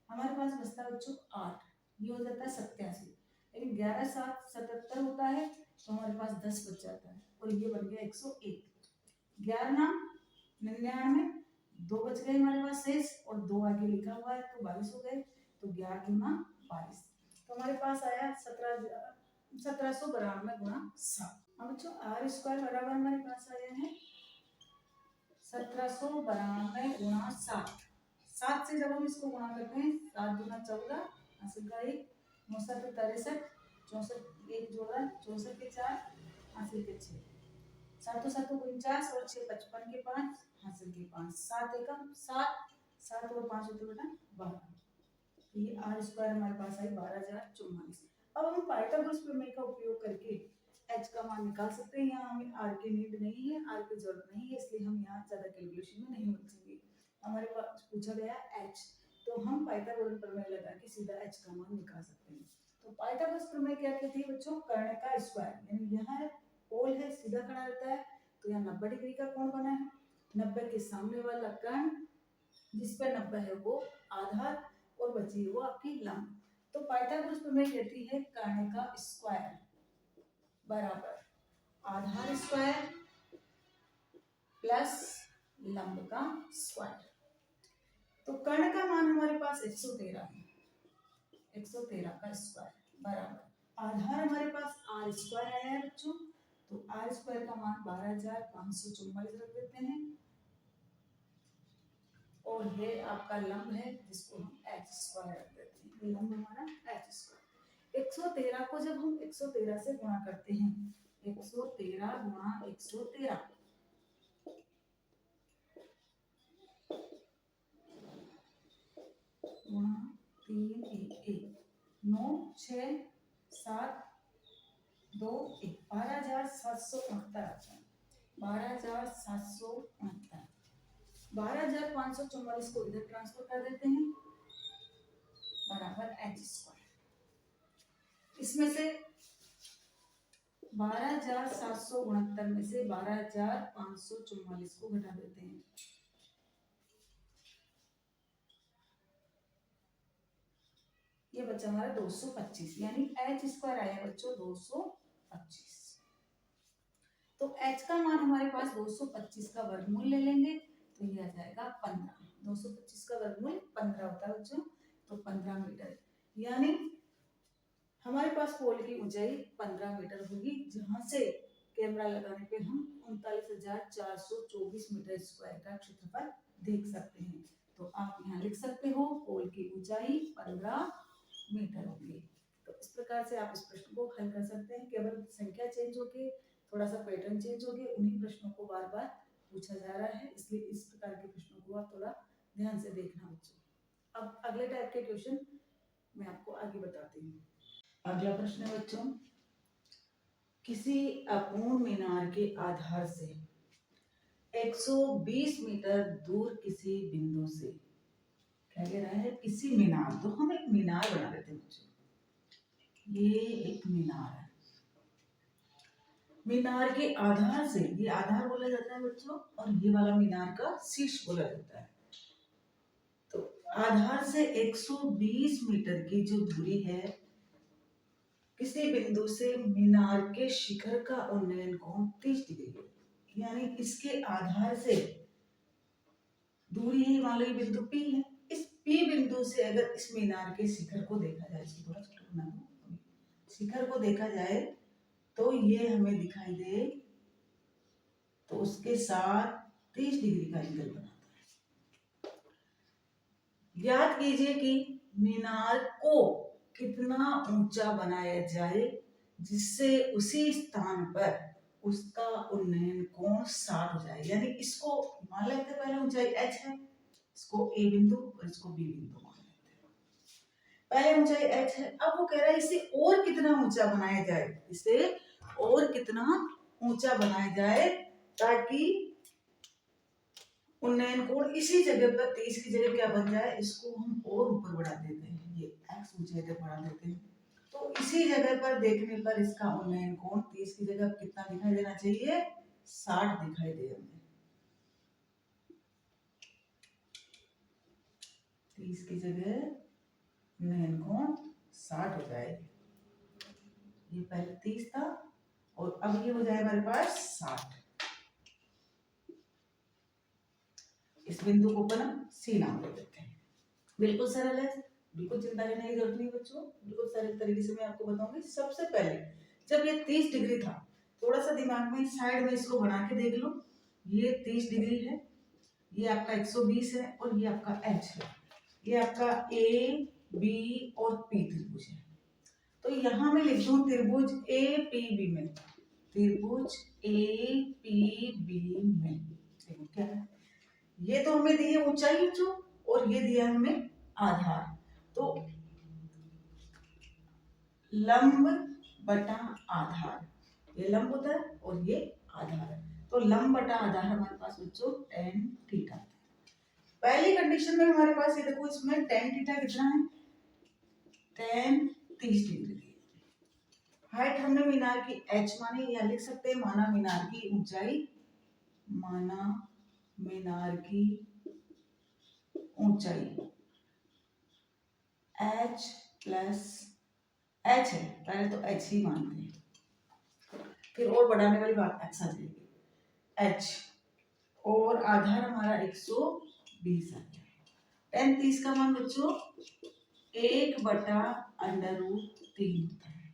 हमारे पास बचता है बच्चों 8, ये हो जाता है 87। लेकिन 11 7 77 होता है तो हमारे पास 10 बच जाता है और ये बन गया 101। 11 99, 2 बच गए हमारे पास शेष और 2 आगे लिखा हुआ है तो 22 हो गए। तो 11 गुना 22 तो हमारे पास आया 1792 गुणा 7। अब बच्चों r स्क्वायर बराबर हमारे पास आया है 1792 गुणा 7। 7 से जब हम इसको गुणा करते हैं 7 दूना 14, हासिल का 1, 9 7 63, 64 1 जोड़ा 64 के 4, हासिल के 6, 7 7 49 और 6 55 के 5, हासिल के 5, 7 एकम 7, 7 और 5 होते बेटा 12। तो ये r स्क्वायर हमारे पास आई 12,044। अब हम पाइथागोरस प्रमेय का उपयोग करके h का मान निकाल सकते हैं। यहाँ हमें r की नीड नहीं है, r की जरूरत नहीं है, इसलिए हम यहाँ ज्यादा कैलकुलेशन में नहीं उलझेंगे। हमारे पास पूछा गया h, तो हम पाइथागोरस प्रमेय लगा के सीधा h का मान निकाल सकते हैं। तो पाइथागोरस प्रमेय क्या कहती है बच्चों? कर्ण का स्क्वायर, यानी यहाँ पोल है सीधा खड़ा रहता है तो यहाँ 90 डिग्री का कोण बना है। 90 के सामने वाला कर्ण जिस पर 90 है वो आधार और बची है वो आपकी लंब। तो पाइथागोरस प्रमेय कहती है कर्ण का स्क्वायर बराबर आधार स्क्वायर प्लस लंब का स्क्वायर। तो कर्ण का मान हमारे पास 113 है, 113 का स्क्वायर बराबर आधार हमारे पास r स्क्वायर आया है बच्चों। तो r स्क्वायर का मान 12,544 रख देते हैं और ये आपका लंब है जिसको हम h स्क्वायर रख देते हैं। लंब हमारा h स्क्वायर। 113 को जब हम 113 से गुणा करते हैं, 113 गुणा 113 गुणा 3 1 1 9 6 7 2 1 12,769 12,769 12,544 को इधर ट्रांसफर कर देते हैं बराबर h स्क्वायर। इसमें से 12,769 में से 12,544 को घटा देते हैं। ये बचा हमारा 225, यानी h स्क्वायर आया बच्चों 225। तो h का मान हमारे पास 225 का वर्गमूल ले लेंगे तो ये आ जाएगा 15। 225 का वर्गमूल 15 होता है बच्चों, तो 15 मीटर, यानी हमारे पास पोल की ऊंचाई 15 मीटर होगी, जहां से कैमरा लगाने पे हम 39,424 मीटर स्क्वायर का क्षेत्रफल देख सकते हैं। तो आप यहाँ लिख सकते हो पोल की ऊंचाई 15 मीटर होगी। तो इस प्रकार से आप इस प्रश्न को हल कर सकते हैं। केवल संख्या चेंज होके थोड़ा सा पैटर्न चेंज हो गया, उन्हीं प्रश्नों को बार बार पूछा जा रहा है, इसलिए इस प्रकार के प्रश्नों को आप थोड़ा ध्यान से देखना बच्चों। अब अगले टाइप के क्वेश्चन मैं आपको आगे बताती हूँ। अगला प्रश्न है बच्चों, किसी अपूर्ण मीनार के आधार से 120 मीटर दूर किसी बिंदु से, क्या कह रहा है, किसी मीनार, तो हम एक मीनार बना देते हैं बच्चों, ये एक मीनार है। मीनार के आधार से, ये आधार बोला जाता है बच्चों, और ये वाला मीनार का शीर्ष बोला जाता है। तो आधार से 120 मीटर की जो दूरी है, किसी बिंदु से मीनार के शिखर का उन्नयन कोण 30 डिग्री है। यानी इसके आधार से दूरी है, मान लो ये बिंदु P है, इस P बिंदु से अगर इस मीनार के शिखर को देखा जाए, इसको थोड़ा छोटा बना दो, शिखर को देखा जाए तो ये हमें दिखाई दे, तो उसके साथ 30 डिग्री का एंगल बनाता है। याद कीजिए कि मीनार को कितना ऊंचा बनाया जाए जिससे उसी स्थान पर उसका उन्नयन कोण 60 हो जाए। यानी इसको मान लेते हैं, पहले ऊंचाई h है, इसको A बिंदु और इसको B बिंदु मान लेते हैं। पहले ऊंचाई h है, अब वो कह रहा है इसे और कितना ऊंचा बनाया जाए, इसे और कितना ऊंचा बनाया जाए ताकि उन्नयन कोण इसी जगह पर 30 की जगह क्या बन जाए, इसको हम और ऊपर बढ़ा देते हैं, ये x ऊंचाई तक बढ़ा देते हैं। तो इसी जगह पर देखने पर इसका उन्नयन कोण 30 की जगह कितना दिखाई देना चाहिए, 60 दिखाई दे हमें। 30 की जगह उन्नयन कोण 60 हो जाएगी। ये पहले 30 था और अब ये हो जाए हमारे पास 60। इस बिंदु को अपन C नाम दे देते हैं। बिल्कुल सरल है, बिल्कुल चिंता करने की जरूरत नहीं बच्चों, बिल्कुल सरल तरीके से मैं आपको बताऊंगी। सबसे पहले जब ये 30 डिग्री था, थोड़ा सा दिमाग में साइड में इसको बना के देख लो, ये 30 डिग्री है, ये आपका 120 है और ये आपका H है, ये आपका A B और P त्रिभुज है। तो यहाँ मैं लिख दूं त्रिभुज APB में, त्रिभुज APB में देखो क्या है, ये तो हमें दी है ऊंचाई जो, और ये दिया हमें आधार, तो लंब बटा आधार, ये लंब होता है और ये आधार है, तो लंब बटा आधार हमारे पास बच्चों tan थीटा। पहली कंडीशन में हमारे पास ये देखो, इसमें tan थीटा कितना है, tan 30 डिग्री। हाइट हमने मीनार की h मानी, या लिख सकते हैं माना मीनार की ऊंचाई, माना मीनार की ऊंचाई h प्लस h है, पहले तो h ही मानते हैं, फिर और बढ़ाने वाली बात x आ जाएगी, h और आधार हमारा 120 आ गया। tan 30 का मान बच्चों 1 बटा √3 होता है,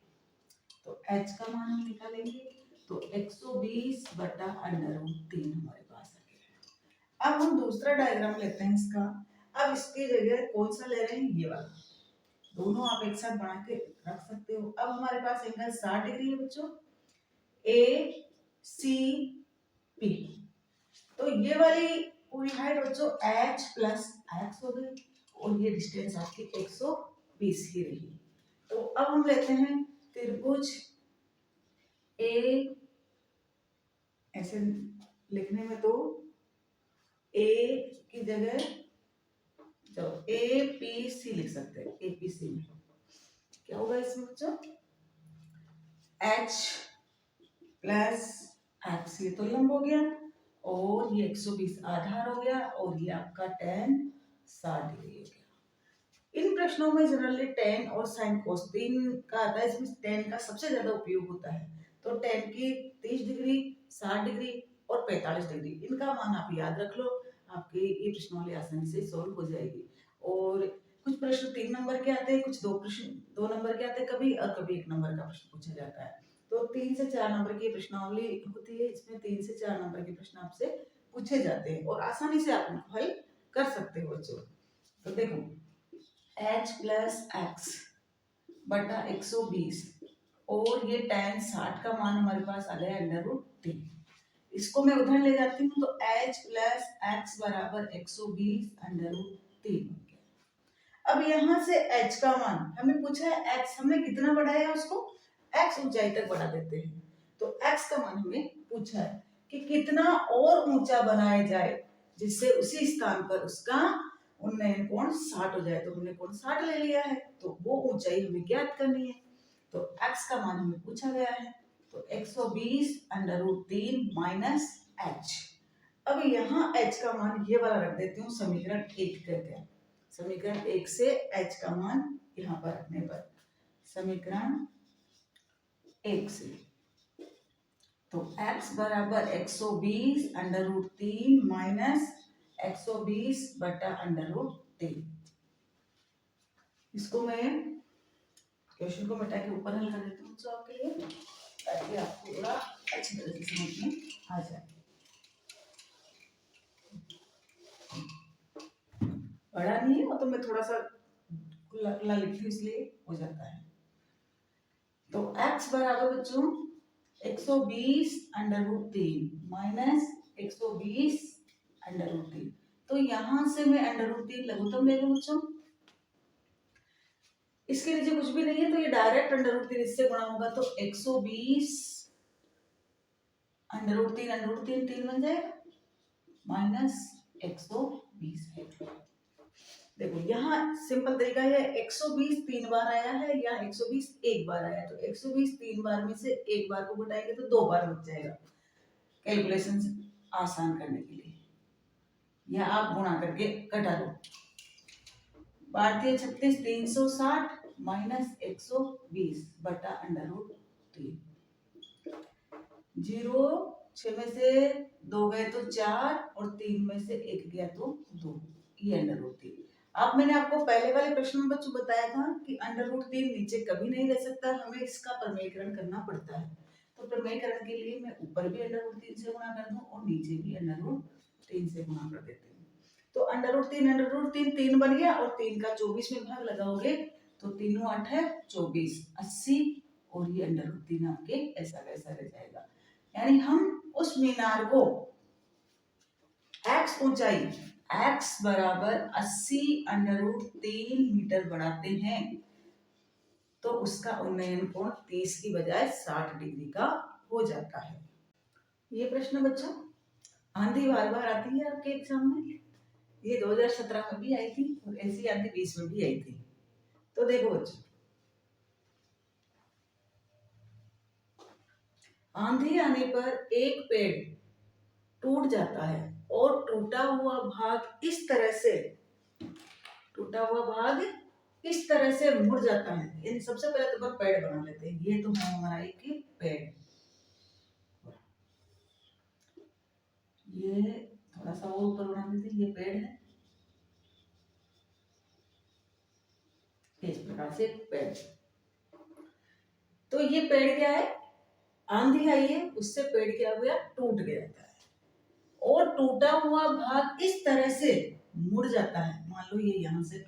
तो h का मान हम निकालेंगे तो 120 बटा √3 हमारे पास आ गया। अब हम दूसरा डायग्राम लेते हैं इसका। अब इसकी जगह कौन सा ले रहे हैं, ये वाला, दोनों आप एक साथ बना के रख सकते हो। अब हमारे पास एंगल 60 डिग्री है बच्चों, ACP, तो ये वाली पूरी हाइट बच्चों h प्लस x हो गई और ये डिस्टेंस आपकी 120 ही रही। तो अब हम लेते हैं त्रिभुज A, ऐसे लिखने में तो A की जगह चलो APC लिख सकते हैं, APC में क्या होगा इसमें बच्चों, h प्लस x, ये तो लंब हो गया और ये 120 आधार हो गया और ये आपका tan 60 डिग्री हो गया। इन प्रश्नों में जनरली tan और sin cos 3 का आता है, इसमें tan का सबसे ज्यादा उपयोग होता है। तो tan की 30 डिग्री, 60 डिग्री और 45 डिग्री, इनका मान आप याद रख लो, आपकी ये प्रश्नावली आसानी से सॉल्व हो जाएगी। और कुछ प्रश्न 3 नंबर के आते हैं, कुछ 2 नंबर के आते हैं कभी, और कभी 1 नंबर का प्रश्न पूछा जाता है। तो 3 से 4 नंबर की प्रश्नावली होती है, इसमें 3 से 4 नंबर के प्रश्न आपसे पूछे जाते हैं और आसानी से आप उनको हल कर सकते हो बच्चों। तो देखो h प्लस एक्स बटा 120 और ये tan 60 का मान हमारे पास आ गया √3। इसको मैं उधर ले जाती हूँ तो h प्लस एक्स बराबर 120 √3। अब यहाँ से h का मान हमें पूछा है, x हमने कितना बढ़ाया उसको, x ऊंचाई तक बढ़ा देते हैं। तो x का मान हमें पूछा है कि कितना और ऊंचा बनाया जाए जिससे उसी स्थान पर उसका उन्नयन कोण 60 हो जाए। तो हमने कोण 60 ले लिया है, तो वो ऊंचाई हमें ज्ञात करनी है। तो x का मान हमें पूछा गया है, तो 120 √3 माइनस h। अब यहाँ h का मान ये वाला रख देती हूँ समीकरण 1 करके। समीकरण 1 से h का मान यहाँ पर रखने पर समीकरण 1 से तो x बराबर 120 √3 माइनस 120 बटा √3। इसको मैं क्वेश्चन को मिटा के ऊपर हल कर देती हूँ तो आपके लिए, ताकि आपको थोड़ा अच्छी तरह से समझ में आ जाए। बड़ा नहीं है वो तो मैं थोड़ा सा खुला लिखती हूँ इसलिए हो जाता है। तो x बराबर बच्चों 120 √3 माइनस 120 √3। तो यहां से मैं √3 लघुत्तम ले लूं बच्चों, इसके नीचे कुछ भी नहीं है तो ये डायरेक्ट √3 इससे गुणा होगा तो 120 √3 3 बन जाएगा माइनस 120 है। देखो यहाँ सिंपल तरीका है, 120 3 बार आया है या 120 एक बार आया है, तो 120 3 बार में से एक बार को घटाएंगे तो 2 बार बच जाएगा कैलकुलेशन आसान करने के लिए, या आप गुणा करके घटा लो। भारतीय 36 360 माइनस 120 बटा √3। 0 6 में से 2 गए तो 4 और 3 में से 1 गया तो 2, ये √3। अब मैंने आपको पहले वाले प्रश्न में बच्चों बताया था कि √3 नीचे कभी नहीं रह सकता, हमें इसका प्रमेयकरण करना पड़ता है। तो प्रमेयकरण के लिए मैं ऊपर भी √3 से गुणा कर दूं और नीचे भी √3 से गुणा कर देती हूँ। तो √3 3 बन गया और 3 का 24 में भाग लगाओगे तो 3 8 है 24 80 और ये √3 आपके ऐसा वैसा रह जाएगा। यानी हम उस मीनार को x ऊंचाई x बराबर 80 √3 मीटर बढ़ाते हैं तो उसका उन्नयन कोण 30 की बजाय 60 डिग्री का हो जाता है। ये प्रश्न बच्चों आंधी बार बार आती है आपके एग्जाम में, ये 2017 में भी आई थी और ऐसी आंधी 20 में भी आई थी। तो देखो बच्चों, आंधी आने पर एक पेड़ टूट जाता है और टूटा हुआ भाग इस तरह से मुड़ जाता है। यानी सबसे पहले तो अपन पेड़ बना लेते हैं, ये तो है हमारा एक पेड़, ये थोड़ा सा और ऊपर बना देते हैं, ये पेड़ है, इस प्रकार से पेड़। तो ये पेड़ क्या है, आंधी आई है उससे पेड़ क्या हुआ, टूट गया था और टूटा हुआ भाग इस तरह से मुड़ जाता है। मान लो ये यहाँ से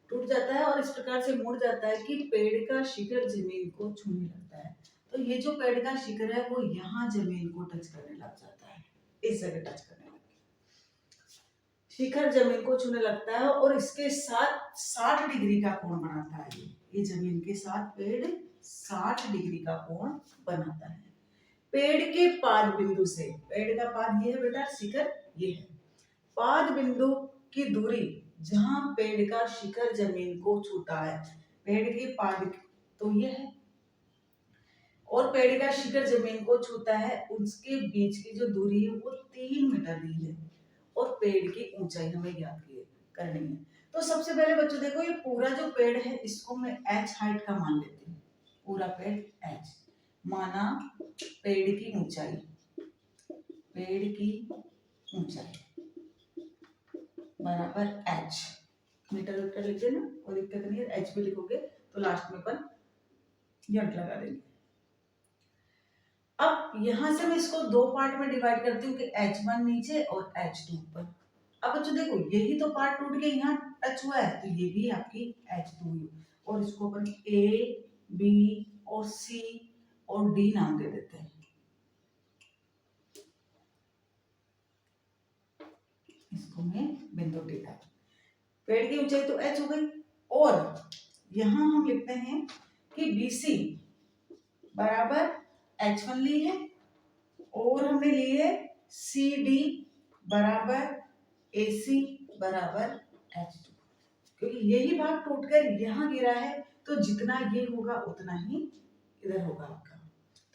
टूट जाता है और इस प्रकार से मुड़ जाता है कि पेड़ का शिखर जमीन को छूने लगता है। तो ये जो पेड़ का शिखर है वो यहाँ जमीन को टच करने लग जाता है, इस जगह टच करने लगता है, शिखर जमीन को छूने लगता है और इसके साथ 60 डिग्री का कोण बनाता है। ये जमीन के साथ पेड़ 60 डिग्री का कोण बनाता है। पेड़ के पाद बिंदु से, पेड़ का पाद ये है बेटा, शिखर ये है, पाद बिंदु की दूरी जहां पेड़ का शिखर जमीन को छूता है, पेड़ के पाद तो ये है और पेड़ का शिखर जमीन को छूता है, उसके बीच की जो दूरी है वो 3 मीटर दी है और पेड़ की ऊंचाई हमें ज्ञात करनी है। तो सबसे पहले बच्चों देखो, ये पूरा जो पेड़ है इसको मैं h हाइट का मान लेती हूँ, पूरा पेड़ h माना, पेड़ की ऊंचाई बराबर h, मीटर मीटर लिख देना और दिक्कत नहीं है, h भी लिखोगे तो लास्ट में अपन यूनिट लगा देंगे। अब यहां से मैं इसको दो पार्ट में डिवाइड करती हूँ कि h1 नीचे और h2 ऊपर। अब बच्चों देखो यही तो पार्ट टूट के यहाँ टच हुआ है, तो ये भी आपकी H2 और इसको अपन A, B और C और D नाम दे देते हैं। इसको मैं बिंदु थीटा, पेड़ की ऊंचाई तो h हो गई, और यहां हम लिखते हैं कि BC बराबर H1 ली है और हमने ली है CD बराबर AC बराबर H2, क्योंकि यही भाग टूटकर यहाँ गिरा है तो जितना ये होगा उतना ही इधर होगा आपका,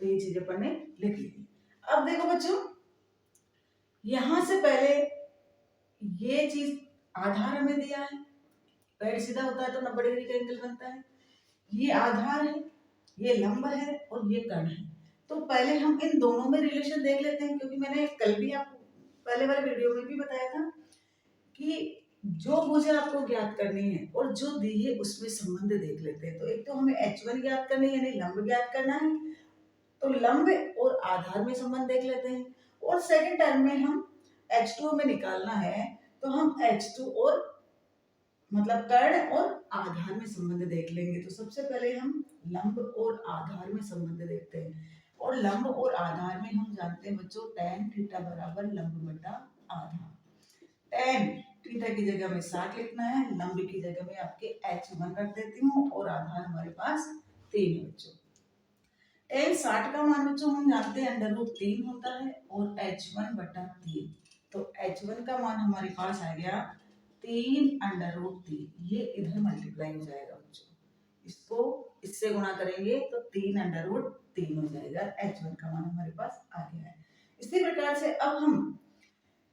तो ये चीज अपन ने लिख ली। अब देखो बच्चों, यहां से पहले ये चीज आधार हमें दिया है, पेड़ सीधा होता है तो 90 डिग्री का एंगल बनता है, ये आधार है, ये लंब है और ये कर्ण है। तो पहले हम इन दोनों में रिलेशन देख लेते हैं, क्योंकि मैंने कल भी आपको पहले वाले वीडियो में भी बताया था कि जो भुजा आपको ज्ञात करनी है और जो दी है उसमें संबंध देख लेते हैं। तो एक तो हमें H1 ज्ञात करनी है, यानी लंब ज्ञात करना है, तो लंब और आधार में संबंध देख लेते हैं, और सेकंड टर्म में हम H2 में निकालना है तो हम H2 और मतलब कर्ण और आधार में संबंध देख लेंगे। तो सबसे पहले हम लंब और आधार में संबंध देखते हैं, और लंब और आधार में हम जानते हैं बच्चों tan थीटा बराबर लंब बटा आधार। tan थीटा की जगह में 60 लिखना है, लंब की जगह में आपके H1 रख देती हूँ और आधार हमारे पास 3 है बच्चों। tan 60 का मान बच्चों हम जानते हैं √3 होता है और H1 बटा 3, तो H1 का मान हमारे पास आ गया 3 √3, ये इधर मल्टीप्लाई हो जाएगा बच्चों, इसको इससे गुणा करेंगे तो 3 √3 हो जाएगा, H1 का मान हमारे पास आ गया है। इसी प्रकार से अब हम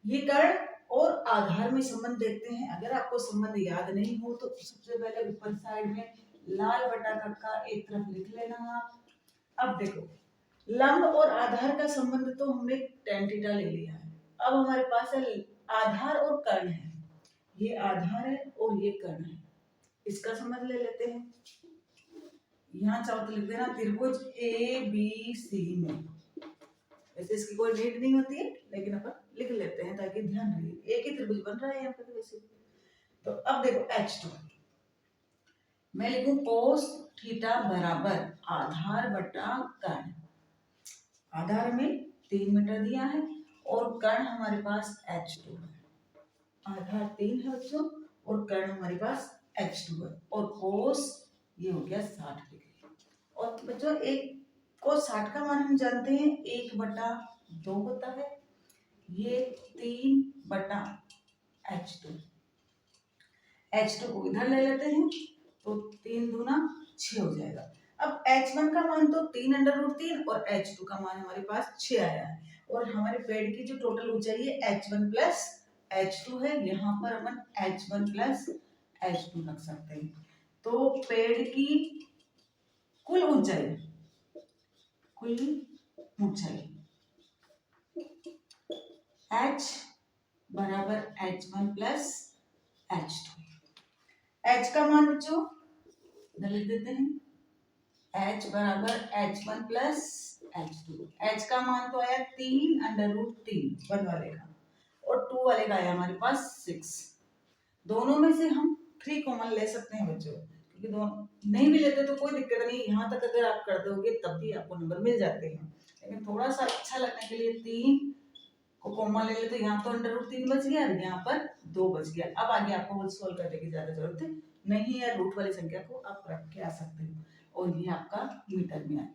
ये कर्ण और आधार में संबंध देखते हैं। अगर आपको संबंध याद नहीं हो तो सबसे पहले ऊपर साइड में लाल बटा कक्का एक तरफ लिख लेना आप। अब देखो लंब और आधार का संबंध तो हमने tan थीटा ले लिया है, अब हमारे पास है आधार और कर्ण है, ये आधार है और ये कर्ण है, इसका संबंध ले लेते हैं। यहाँ चाहो तो लिख देना त्रिभुज ABC में, वैसे इसकी कोई नीड नहीं होती है लेकिन अपन लिख लेते हैं ताकि ध्यान रहे, एक ही त्रिभुज बन रहा है यहाँ पे तो वैसे। तो अब देखो H2 मैं लिखूं cos थीटा बराबर आधार बटा कर्ण, आधार में 3 मीटर दिया है और कर्ण हमारे पास H2 है, आधार 3 है बच्चों और कर्ण हमारे पास H2 है, और cos ये हो गया 60 डिग्री, और बच्चों एक cos 60 का मान हम जानते हैं 1/2 होता है, ये 3/H2, H2 को इधर ले लेते हैं तो 3 दूना 6 हो जाएगा। अब H1 का मान तो 3 √3 और H2 का मान हमारे पास 6 आया है, और हमारे पेड़ की जो टोटल ऊंचाई है H1 प्लस H2 है, यहाँ पर अपन H1 प्लस H2 रख सकते हैं। तो पेड़ की कुल ऊंचाई H बराबर H1 प्लस H2, H का मान बच्चों इधर लिख देते हैं, H बराबर H1 प्लस H2, H का मान तो आया 3 √3 1 वाले का, और 2 वाले का आया हमारे पास 6, दोनों में से हम 3 कॉमन ले सकते हैं बच्चों, क्योंकि दोनों नहीं भी लेते तो कोई दिक्कत नहीं, यहाँ तक अगर आप कर दोगे तब भी आपको नंबर मिल जाते हैं, लेकिन थोड़ा सा अच्छा लगने के लिए 3 को कॉमन ले ले, तो यहाँ तो √3 बच गया और यहाँ पर 2 बच गया। अब आगे आपको सोल्व करने की ज्यादा जरूरत नहीं है, रूट वाली संख्या को आप रख के आ सकते हो, और ये आपका मीटर में आ गया।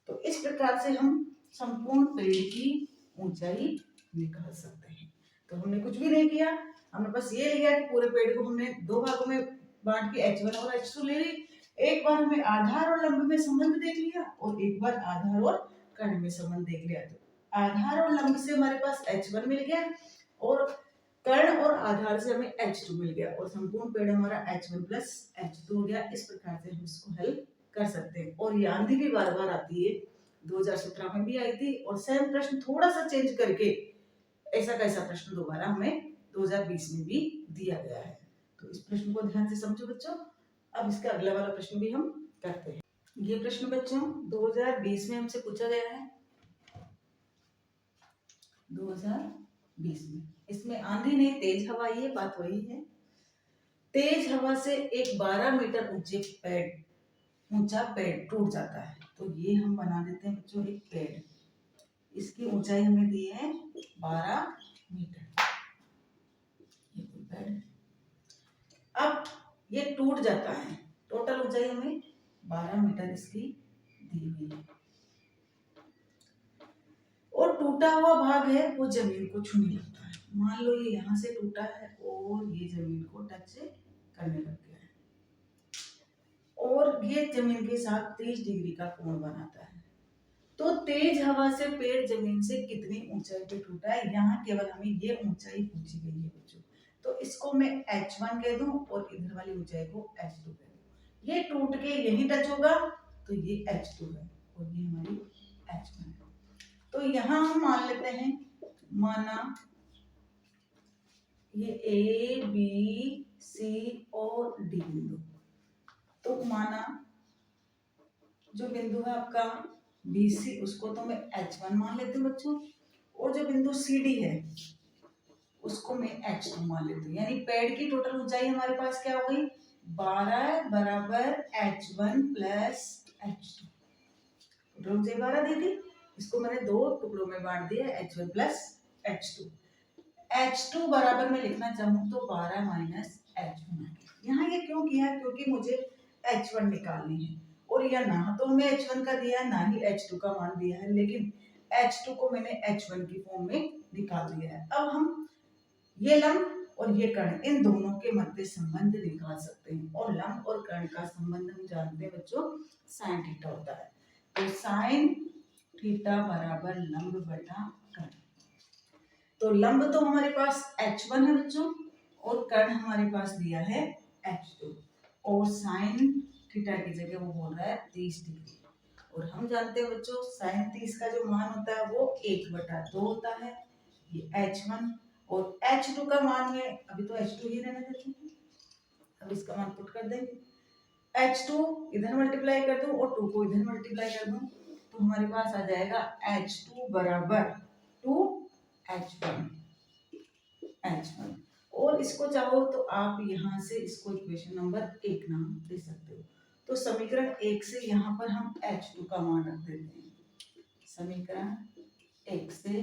तो इस प्रकार से हम संपूर्ण पेड़ की ऊंचाई निकाल सकते हैं। तो हमने कुछ भी नहीं किया, हमने बस ये लिया कि पूरे पेड़ को हमने 2 भागों में बांट के H1 और H2 ले ली, एक बार हमें आधार और लंब में संबंध देख लिया और एक बार आधार और कर्ण में संबंध देख लिया। तो आधार और लंब से हमारे पास H1 मिल गया और कर्ण और आधार से हमें H2 मिल गया, और संपूर्ण पेड़ हमारा H1 प्लस H2 हो गया। इस प्रकार से हम इसको हल कर सकते हैं, और ये आंधी भी बार बार आती है, 2017 में भी आई थी, और सेम प्रश्न थोड़ा सा चेंज करके ऐसा कैसा प्रश्न दोबारा हमें 2020 में भी दिया गया है। तो इस प्रश्न को ध्यान से समझो बच्चों। अब इसका अगला वाला प्रश्न भी हम करते हैं। ये प्रश्न बच्चों 2020 में हमसे पूछा गया है, 2020 20 में। इसमें आंधी नहीं, तेज हवा, ये बात वही है। तेज हवा से एक 12 मीटर ऊंचा पेड़ टूट जाता है। तो ये हम बना देते हैं बच्चों एक पेड़, इसकी ऊंचाई हमें दी है 12 मीटर। ये कोई पेड़ है। अब ये टूट जाता है, टोटल ऊंचाई हमें 12 मीटर इसकी दी हुई है, और टूटा हुआ भाग है वो जमीन को छूने लगता है। मान लो ये यहाँ से टूटा है और ये जमीन को टच करने लग गया है, और ये जमीन के साथ 30 डिग्री का कोण बनाता है। तो तेज हवा से पेड़ जमीन से कितनी ऊंचाई पे टूटा है, यहाँ केवल हमें ये ऊंचाई पूछी गई है बच्चों। तो इसको मैं h1 कह दूं और इधर वाली ऊंचाई को h2 कह दूं। ये टूट के यही टच होगा तो ये h2 है और ये हमारी h1 है। तो यहाँ हम मान लेते हैं, माना ये A, B, C और D बिंदु। तो माना जो बिंदु है आपका BC, उसको तो मैं H1 मान लेती हूँ बच्चों, और जो बिंदु CD है उसको मैं H2 मान लेती हूँ। यानी पेड़ की टोटल ऊंचाई हमारे पास क्या हो गई, 12 बराबर H1 प्लस H2। टोटल ऊंचाई 12 दी थी, इसको मैंने दो टुकड़ों में बांट दिया, H1 प्लस H2। H2 बराबर मैं लिखना चाहूँ तो 12 माइनस H1। यहाँ ये क्यों किया, क्योंकि मुझे H1 निकालनी है, और यह ना तो हमें H1 का दिया है ना ही H2 का मान दिया है, लेकिन H2 को मैंने H1 की फॉर्म में निकाल दिया है। अब हम ये लंब और ये कर्ण, इन दोनों के मध्य संबंध निकाल सकते हैं, और लंब और कर्ण का संबंध हम जानते हैं बच्चों साइन थीटा होता है। तो साइन थीटा बराबर लंब बटा कर्ण। तो लंब तो हमारे पास H1 है बच्चों, और कर्ण हमारे पास दिया है H2, और साइन थीटा की जगह वो बोल रहा है 30 डिग्री। और हम जानते हैं बच्चों साइन 30 का जो मान होता है वो 1/2 होता है, ये H1, और H2 का मान है, अभी तो H2 ही रहने देते हैं, अब इसका मान पुट कर देंगे। H2 इधर मल्टीप्लाई कर दूं और 2 को इधर मल्टीप्लाई कर दूं, तो हमारे पास आ जाएगा H2 बराबर 2H1। और इसको चाहो तो आप यहाँ से इसको इक्वेशन नंबर 1 नाम दे सकते हो। तो समीकरण 1 से यहाँ पर हम H2 का मान रख देते हैं। समीकरण 1 से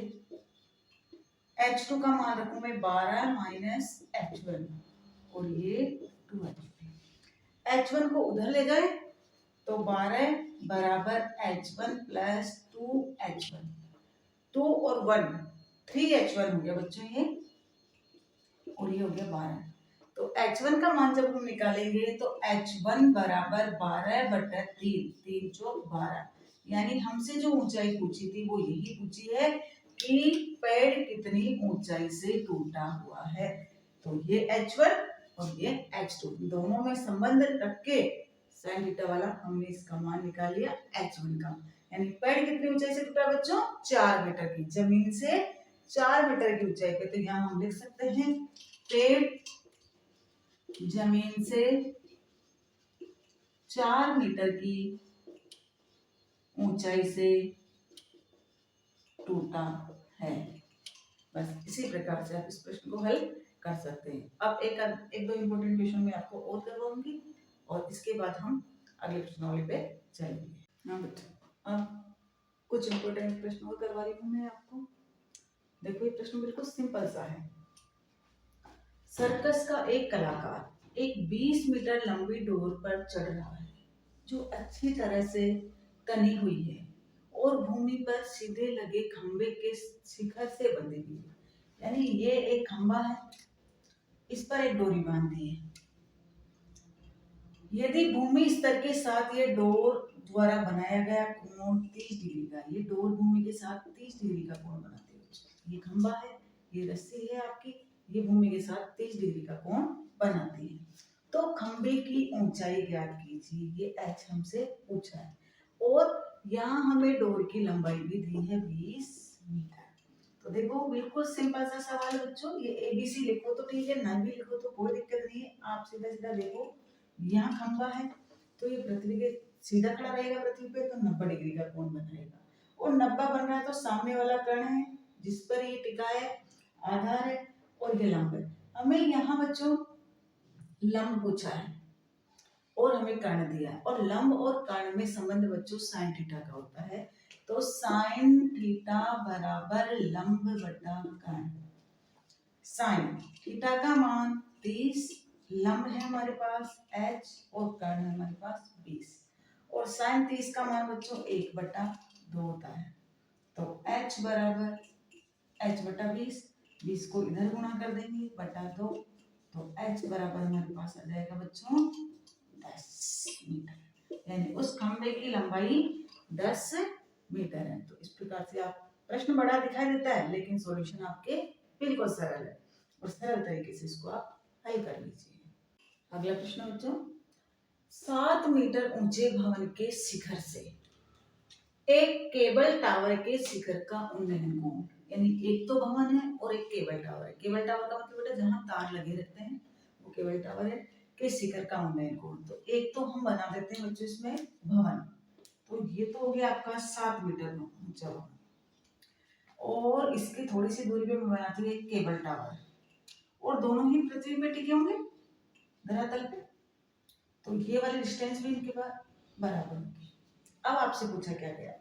H2 का मान रखूं मैं 12 माइनस H1, और ये 2H2। H1 को उधर ले जाए तो 12 बराबर H1 प्लस 2H1, 2 और 1 3H1 हो गया बच्चों ये, और ये हो गया 12। तो H1 का मान जब हम निकालेंगे तो H1 बराबर 12/3, 3 चौक 12, यानी हमसे जो ऊंचाई पूछी थी वो यही पूछी है कि पेड़ कितनी ऊंचाई से टूटा हुआ है। तो ये H1 और ये H2 दोनों में संबंध रख के साइन थीटा वाला हमने इसका मान निकाल लिया H1 का। यानी पेड़ कितनी ऊंचाई से टूटा बच्चों, 4 मीटर की, जमीन से 4 मीटर की ऊंचाई पे। तो यहाँ हम लिख सकते हैं पेड़ जमीन से 4 मीटर की ऊंचाई से टूटा है। बस इसी प्रकार से आप इस प्रश्न को हल कर सकते हैं। अब एक दो इम्पोर्टेंट क्वेश्चन मैं आपको और करवाऊंगी, और इसके बाद हम अगले प्रश्नावली पे चलेंगे। हाँ बेटा, अब कुछ इम्पोर्टेंट प्रश्न और करवा रही हूँ मैं आपको। देखो ये प्रश्न बिल्कुल सिंपल सा है। सर्कस का एक कलाकार एक 20 मीटर लंबी डोर पर चढ़ रहा है, जो अच्छी तरह से तनी हुई है और भूमि पर सीधे लगे खंबे के शिखर से बंधी हुई है। यानी ये एक खंबा है, इस पर एक डोरी बांधी है। यदि भूमि स्तर के साथ ये डोर द्वारा बनाया गया कोण 30 डिग्री का, ये डोर भूमि के साथ 30 डिग्री का कोण बनाती है। ये खंबा है, ये रस्सी है आपकी, ये भूमि के साथ 30 डिग्री का कोण बनाती है। तो खंबे की ऊंचाई ज्ञात कीजिए, ये H हमसे पूछा है, और यहाँ हमें डोर की लंबाई भी दी है 20 मीटर। तो देखो बिल्कुल सिंपल सा सवाल है बच्चों, ये ABC लिखो तो ठीक है, ना भी लिखो तो कोई दिक्कत नहीं है। आप सीधा सीधा देखो, यहाँ खंबा है तो ये पृथ्वी के सीधा खड़ा रहेगा पृथ्वी पे, तो 90 डिग्री का कोण बनाएगा, और 90 बन रहा है तो सामने वाला कर्ण है जिस पर ये टिका है, आधार है और ये लंब है। हमें यहाँ बच्चों लंब पूछा है और हमें कर्ण दिया है, और लंब और कर्ण में संबंध बच्चों साइन थीटा का होता है। तो साइन थीटा बराबर लंब बटा कर्ण। साइन थीटा का मान 30, लंब है हमारे पास h और कर्ण है हमारे पास 20, और साइन 30 का मान बच्चों 1/2 होता है। तो h बराबर h बटा 20 को इधर गुणा कर देंगे बटा 2, तो h बराबर हमारे पास आ जाएगा बच्चों 10 मीटर, यानी उस खंभे की लंबाई 10 मीटर है। तो इस प्रकार से आप प्रश्न बड़ा दिखाई देता है लेकिन सॉल्यूशन आपके बिल्कुल सरल है, और सरल तरीके से इसको आप हल कर लीजिए। अगला प्रश्न बच्चों, 7 मीटर ऊंचे भवन के शिखर से एक केबल टावर के शिखर का उन्नयन कोण, यानी एक तो भवन है और एक केबल टावर है। केबल टावर का मतलब बेटा जहां तार लगे रहते हैं वो केबल टावर है, के शिखर का उन्नयन कोण। तो एक तो हम बना देते हैं बच्चों इसमें भवन, तो ये तो हो गया आपका 7 मीटर ऊंचा भवन, और इसकी थोड़ी सी दूरी पे मैं बनाती हूँ एक केबल टावर, और दोनों ही पृथ्वी पे टिके होंगे धरातल पे, तो ये वाली डिस्टेंस भी इनके बराबर होगी। अब आपसे पूछा क्या गया,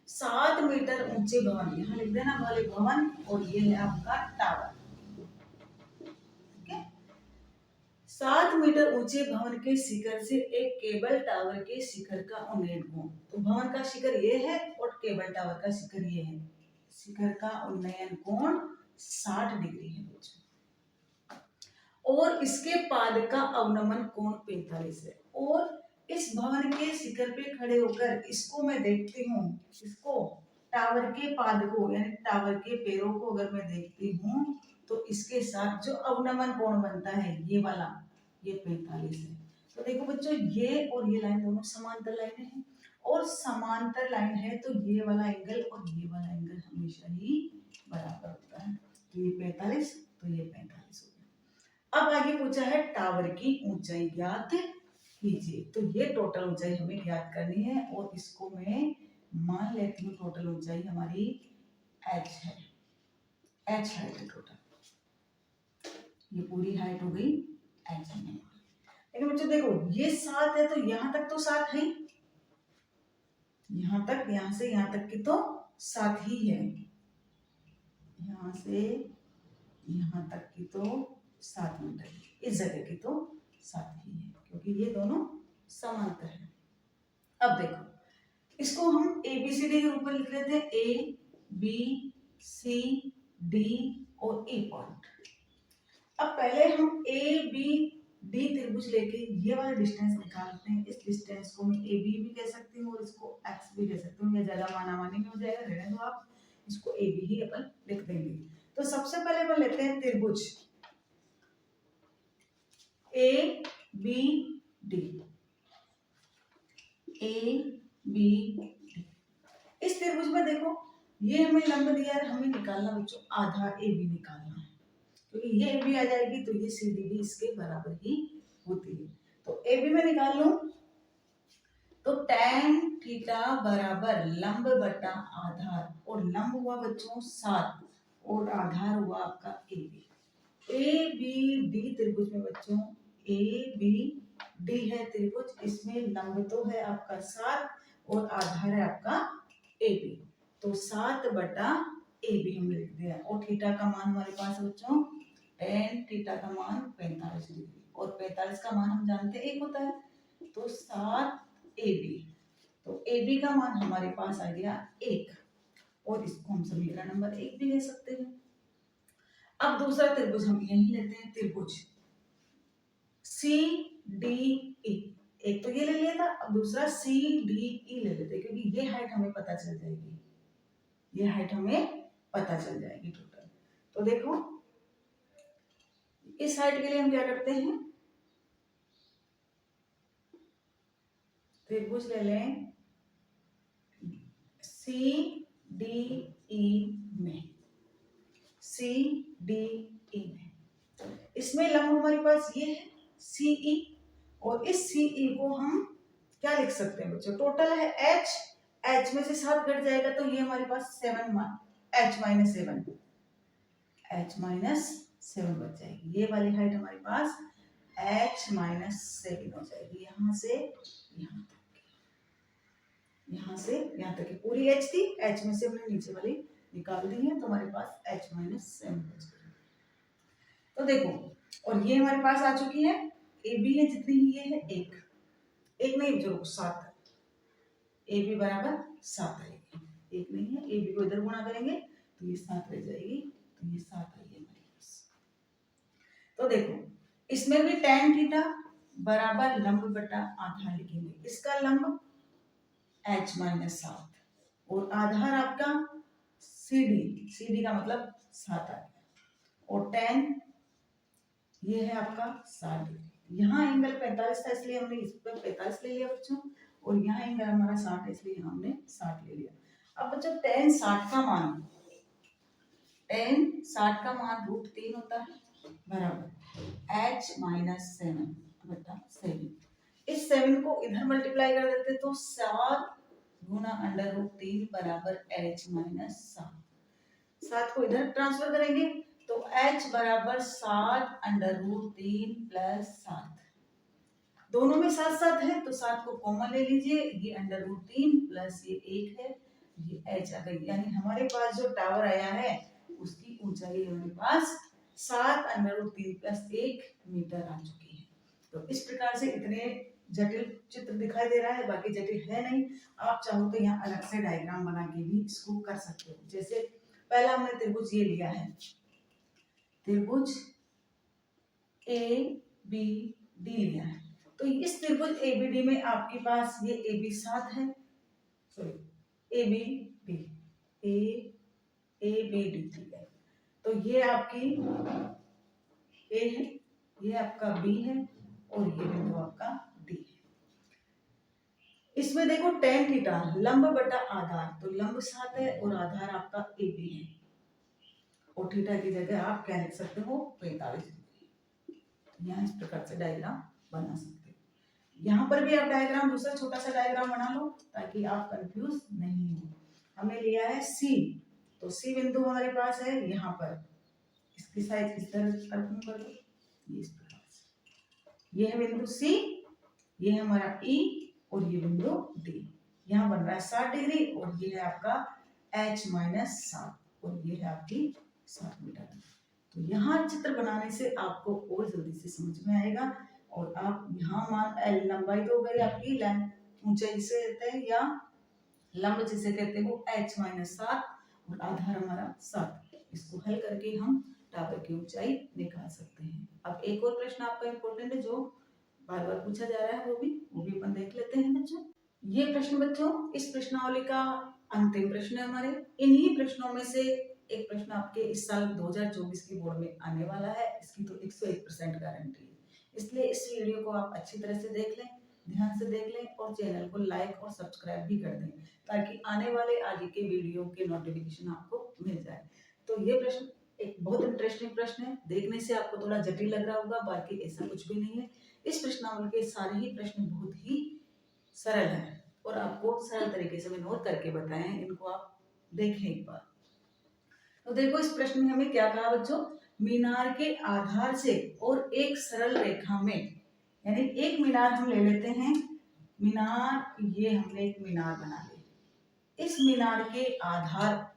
7 मीटर ऊंचे भवन, यहाँ लिख देना वाले भवन, और ये है आपका टावर। ठीक है, 7 मीटर ऊंचे भवन के शिखर से एक केबल टावर के शिखर का उन्नयन कोण। तो भवन का शिखर ये है और केबल टावर का शिखर ये है, शिखर का उन्नयन कोण 60 डिग्री है बच्चों, और इसके पाद का अवनमन कोण 45 है। और इस भवन के शिखर पे खड़े होकर इसको मैं देखती हूँ, इसको टावर के पाद को यानी टावर के पैरों को अगर मैं देखती हूँ तो इसके साथ जो अवनमन कोण बनता है ये वाला, ये 45 है। तो देखो बच्चों, ये और ये लाइन दोनों समांतर लाइनें हैं, और समांतर लाइन है तो ये वाला एंगल और ये वाला एंगल हमेशा ही बराबर होता है। तो ये 45, तो ये 45 हो गया। अब आगे पूछा है टावर की ऊंचाई ज्ञात कीजिए। तो ये टोटल ऊंचाई हमें ज्ञात करनी है, और इसको मैं मान लेती हूँ टोटल ऊंचाई हमारी h है, h हाइट है टोटल, ये पूरी हाइट हो गई h है। लेकिन बच्चों देखो ये 7 है तो यहाँ तक तो 7 है, यहाँ तक, यहाँ से यहाँ तक की तो 7 ही है, यहाँ से यहाँ तक की तो 7 मीटर, इस जगह की तो 7 ही है क्योंकि ये दोनों समांतर है। अब देखो इसको हम ABCD के रूप में लिख लेते हैं, A B C D और E पॉइंट। अब पहले हम ABD त्रिभुज लेके ये वाला डिस्टेंस निकालते हैं। इस डिस्टेंस को मैं AB भी कह सकती हूँ और इसको X भी कह सकती हूँ, ये ज्यादा माना मानी में हो जाएगा, रहने दो आप, इसको AB ही अपन लिख देंगे। तो सबसे पहले अपन लेते हैं त्रिभुज ABD, ABD। इस त्रिभुज में देखो ये हमें लंब दिया है, हमें निकालना बच्चों आधा AB निकालना है, क्योंकि ये AB आ जाएगी तो ये CD भी इसके बराबर ही होती है। तो AB में निकाल लो तो tan थीटा बराबर लंब बटा आधार, और लंब हुआ बच्चों 7 और आधार हुआ आपका AB। ABD त्रिभुज में बच्चों ABD है त्रिभुज, इसमें लंब तो है आपका 7 और आधार है आपका AB, तो 7 बटा AB हमने लिख दिया। और थीटा का मान हमारे पास बच्चों tan थीटा का मान 45 डिग्री, और 45 का मान हम जानते हैं 1 होता है, तो 7 AB, तो AB का मान हमारे पास आ गया 1, और इसको हम समीकरण नंबर 1 भी ले सकते हैं। अब दूसरा त्रिभुज हम यही लेते हैं, त्रिभुज CDE, एक तो ये ले लिया था, अब दूसरा CDE ले लेते हैं, क्योंकि ये हाइट हमें पता चल जाएगी, ये हाइट हमें पता चल जाएगी टोटल। तो देखो इस हाइट के लिए हम क्या करते हैं, त्रिभुज ले लें CDE में, CDE में, इसमें लंब हमारे पास ये है CE, और इस CE को हम क्या लिख सकते हैं बच्चों, टोटल है H में से 7 घट जाएगा तो ये हमारे पास 7 H - 7, h माइनस 7 बच जाएगी। ये वाली हाइट हमारे पास h माइनस 7 हो जाएगी। यहाँ से यहाँ तक, यहाँ से यहाँ तक की पूरी h थी, h में से हमने नीचे वाली निकाल दी है, तो हमारे पास h माइनस 7 बच गई। तो देखो, और ये हमारे पास आ चुकी है, ए बी है जितनी ही ये है, एक नहीं जो 7, ए बी बराबर 7 आएगी। एक नहीं है, ए बी को इधर गुणा करेंगे तो ये 7 रह जाएगी, तो ये 7 आई है हमारे पास। तो देखो, इसमें भी tan थीटा बराबर लंब बटा आधार लिखेंगे। इसका लंब h माइनस 7 और आधार आपका CD का मतलब 7 आ गया, और tan ये है आपका 60 डिग्री। यहाँ एंगल 45 था इसलिए हमने इस पर 45 ले लिया बच्चों, और यहाँ एंगल हमारा 60 है इसलिए हमने 60 ले लिया। अब बच्चों tan 60 का मान, tan 60 का मान √3 होता है, बराबर h माइनस 7 बटा 7। इस 7 को इधर मल्टीप्लाई कर देते तो 7 गुना √3 बराबर h माइनस 7 को इधर ट्रांसफर करेंगे तो h बराबर 7 √3 प्लस 7, दोनों में 7 है तो 7 को कॉमन ले लीजिए, ये √3 प्लस ये 1 है, ये h आ गई। यानी हमारे पास जो टावर आया है उसकी ऊंचाई हमारे पास 7 √3 प्लस 1 मीटर आ चुकी है। तो इस प्रकार से इतने जटिल चित्र दिखाई दे रहा है, बाकी जटिल है नहीं। आप चाहो तो यहाँ अलग से डायग्राम बना के भी इसको कर सकते हो। जैसे पहला हमने त्रिभुज ये लिया है, त्रिभुज ए बी डी लिया है, तो इस त्रिभुज ए बी डी में आपके पास ये ए बी 7 है, sorry A B D, A B D ठीक है। तो ये आपकी ए है, ये आपका बी है, और ये बिंदु आपका डी है। इसमें देखो tan थीटा लंब बटा आधार, तो लंब 7 है और आधार आपका ए बी है, और थीटा की जगह आप क्या लिख सकते हो 45 डिग्री। यहाँ इस प्रकार से डायग्राम बना सकते हो। यहाँ पर भी आप डायग्राम दूसरा छोटा सा डायग्राम बना लो ताकि आप कंफ्यूज नहीं हो। हमने लिया है सी, तो सी बिंदु हमारे पास है यहाँ पर, इसकी साइज इस तरह कल्पना कर लो, ये इस प्रकार से, ये है बिंदु सी, ये है हमारा ई, और ये बिंदु डी। यहाँ बन रहा है 60 डिग्री, और ये है आपका h माइनस 7, और ये है आपकी 7 मीटर। तो यहाँ चित्र बनाने से आपको और जल्दी से समझ में आएगा, और आप यहाँ मान l लंबाई तो हो गई आपकी, लेंथ ऊंचाई जिसे कहते हैं या लंब जिसे कहते हैं वो h माइनस 7, और आधार हमारा 7। इसको हल करके हम टावर की ऊंचाई निकाल सकते हैं। अब एक और प्रश्न आपका इम्पोर्टेंट है जो बार बार पूछा जा रहा है, वो भी अपन देख लेते हैं बच्चों। ये प्रश्न बच्चों इस प्रश्नावली का अंतिम प्रश्न है हमारे। इन्हीं प्रश्नों में से एक प्रश्न आपके इस साल 2024 की बोर्ड में आने वाला है, इसकी तो 101% गारंटी है। इसलिए इस वीडियो को आप अच्छी तरह से देख लें, ध्यान से देख लें, और चैनल को लाइक और सब्सक्राइब भी कर दें ताकि आने वाले आगे के वीडियो के नोटिफिकेशन आपको मिल जाए। तो ये प्रश्न एक बहुत इंटरेस्टिंग प्रश्न है, देखने से आपको थोड़ा जटिल लग रहा होगा, बाकी ऐसा कुछ भी नहीं है। इस प्रश्नावली के सारे ही प्रश्न बहुत ही सरल हैं और आपको सरल तरीके से मैं नोट करके बताए हैं, इनको आप देखें एक बार। तो देखो इस प्रश्न में हमें क्या कहा बच्चों, मीनार के आधार से और एक सरल रेखा में, यानी एक मीनार हम ले लेते हैं, मीनार ये हमने एक मीनार बना ली, इस मीनार के आधार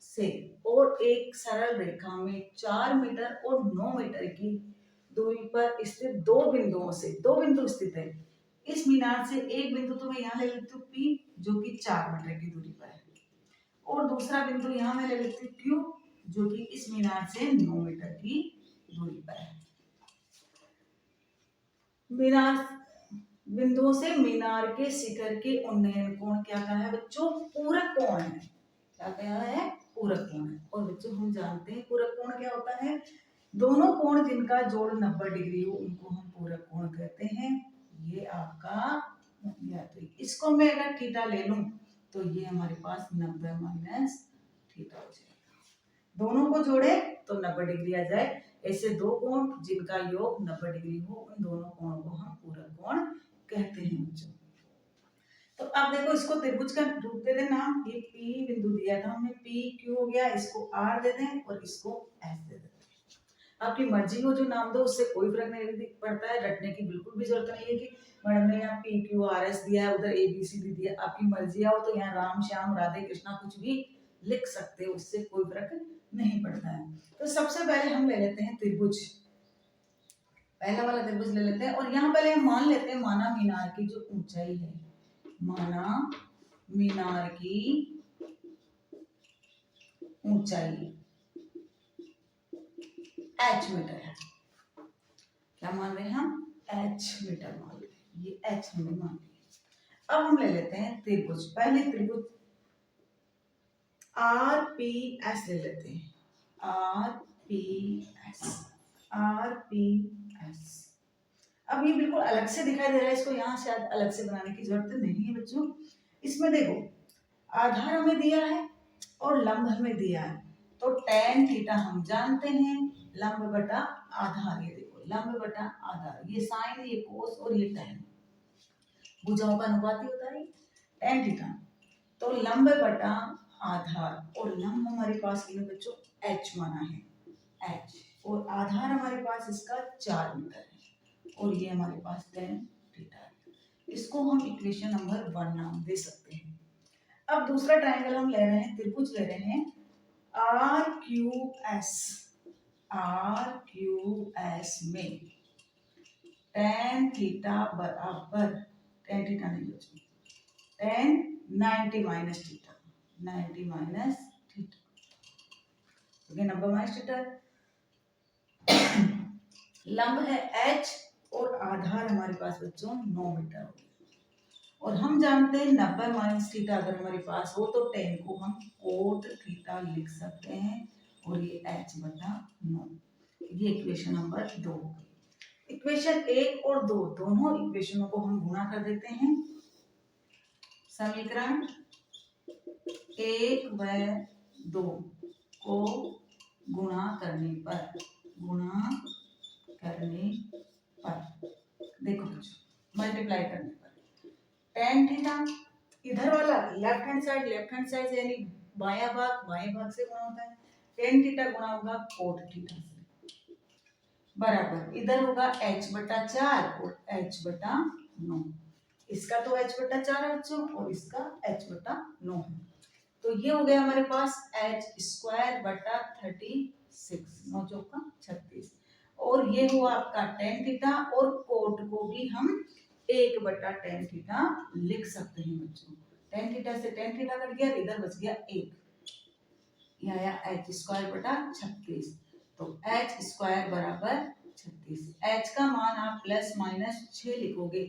से और एक सरल रेखा में 4 मीटर और 9 मीटर की दूरी पर स्थित दो बिंदुओं से, दो बिंदु स्थित है। इस मीनार से एक बिंदु तो मैं यहाँ ले लेती हूँ P जो कि 4 मीटर की दूरी पर है, और दूसरा बिंदु यहाँ मैं ले लेती हूँ Q जो कि इस मीनार से 9 मीटर की दूरी पर है। मीनार बिंदुओं से मीनार के शिखर के उन्नयन कोण क्या कहा है बच्चों, पूरक कोण है। क्या कहा है, पूरक कोण है। और बच्चों हम जानते हैं पूरक कोण क्या होता है, दोनों कोण जिनका जोड़ 90 डिग्री हो उनको हम पूरक कोण कहते हैं। ये आपका या तो इसको मैं अगर थीटा ले लूं तो ये हमारे पास 90 माइनस थीटा हो जाएगा, दोनों को जोड़े तो 90 डिग्री आ जाए। ऐसे दो कोण जिनका योग 90 डिग्री हो उन दोनों कोणों को हम पूरक कोण कहते हैं बच्चों। तो अब देखो इसको त्रिभुज का रूप दे दें नाम, ये P बिंदु दिया था हमने, P Q हो गया, इसको R दे दें और इसको S दे दें। आपकी मर्जी हो जो नाम दो, उससे कोई फर्क नहीं पड़ता है, रटने की बिल्कुल भी जरूरत नहीं है कि मैडम ने यहाँ PQRS दिया है, उधर ABCD दिया। आपकी मर्जी आओ तो यहाँ राम श्याम राधे कृष्णा कुछ भी लिख सकते हो, उससे कोई फर्क नहीं पड़ता है। तो सबसे पहले हम ले लेते हैं त्रिभुज, पहला वाला त्रिभुज ले लेते हैं और यहाँ पहले हम मान लेते हैं माना मीनार की जो ऊंचाई है, माना मीनार की ऊंचाई h मीटर है। क्या मान रहे हैं हम? h मीटर मान रहे हैं, ये h हमने मान लिया। अब हम ले लेते हैं त्रिभुज, पहले त्रिभुज RPS ले लेते हैं, RPS। अब ये बिल्कुल अलग से दिखाई दे रहा है, इसको यहाँ शायद अलग से बनाने की जरूरत नहीं है बच्चों। इसमें देखो आधार हमें दिया है और लंब हमें दिया है, तो tan थीटा हम जानते हैं, लंब बटा आधार, ये देखो लंब बटा आधार, ये साइन, ये कोस और ये tan, भुजाओं का अनुपात ही होता है tan थीटा। तो लंब बटा आधार, और लंब हमारे पास ये बच्चों h माना है, h, और आधार हमारे पास इसका 4 मीटर है, और ये हमारे पास tan थीटा है। इसको हम इक्वेशन नंबर 1 नाम दे सकते हैं। अब दूसरा ट्रायंगल हम ले रहे हैं, त्रिभुज ले रहे हैं RQS, RQS में tan थीटा बराबर, tan थीटा नहीं बच्चों, tan 90 minus theta, 90 minus theta, okay 90 minus theta. लंब है h और आधार हमारे पास बच्चों 9 मीटर हो गया, और हम जानते हैं 90 माइनस थीटा अगर हमारे पास हो तो tan को हम कोट थीटा लिख सकते हैं, और ये h बटा 9, ये इक्वेशन नंबर 2 हो गई। इक्वेशन 1 और 2 दोनों इक्वेशनों को हम गुणा कर देते हैं। समीकरण 1 व 2 को गुणा करने पर देखो मल्टीप्लाई करने पर tan थीटा, इधर वाला लेफ्ट हैंड साइड यानी बायां भाग से गुणा होता है, tan थीटा गुणा होगा कोट थीटा से, बराबर इधर होगा h बटा 4 और h बटा 9, इसका तो h बटा 4 है बच्चों और इसका h बटा 9 है, तो ये हो गया हमारे पास h स्क्वायर बटा 36, 9 चौका 36, और ये हुआ आपका tan थीटा, और कोट को भी हम 1 बटा tan थीटा लिख सकते हैं बच्चों। tan थीटा से tan थीटा कट गया, इधर बच गया 1, ये आया h स्क्वायर बटा 36, तो h स्क्वायर बराबर 36, h का मान आप प्लस माइनस 6 लिखोगे,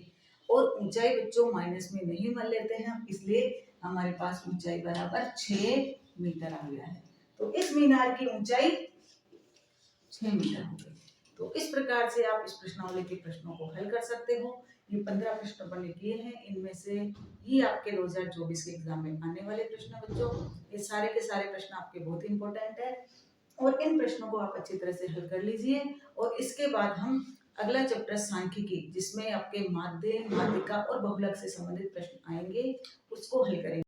और ऊंचाई बच्चों माइनस में नहीं मान लेते हैं, इसलिए हमारे पास ऊंचाई बराबर 6 मीटर आ गया है। तो इस मीनार की ऊंचाई 6 मीटर हो गई। तो इस प्रकार से आप इस प्रश्नावली के प्रश्नों को हल कर सकते हो। ये 15 प्रश्न बने किए हैं, इनमें से ये आपके 2024 के एग्जाम में आने वाले प्रश्न बच्चों, ये सारे के सारे प्रश्न आपके बहुत इंपॉर्टेंट है, और इन प्रश्नों को आप अच्छी तरह से हल कर लीजिए। और इसके बाद हम अगला चैप्टर सांख्यिकी, जिसमें आपके माध्य, माध्यिका और बहुलक से संबंधित प्रश्न आएंगे, उसको हल करेंगे।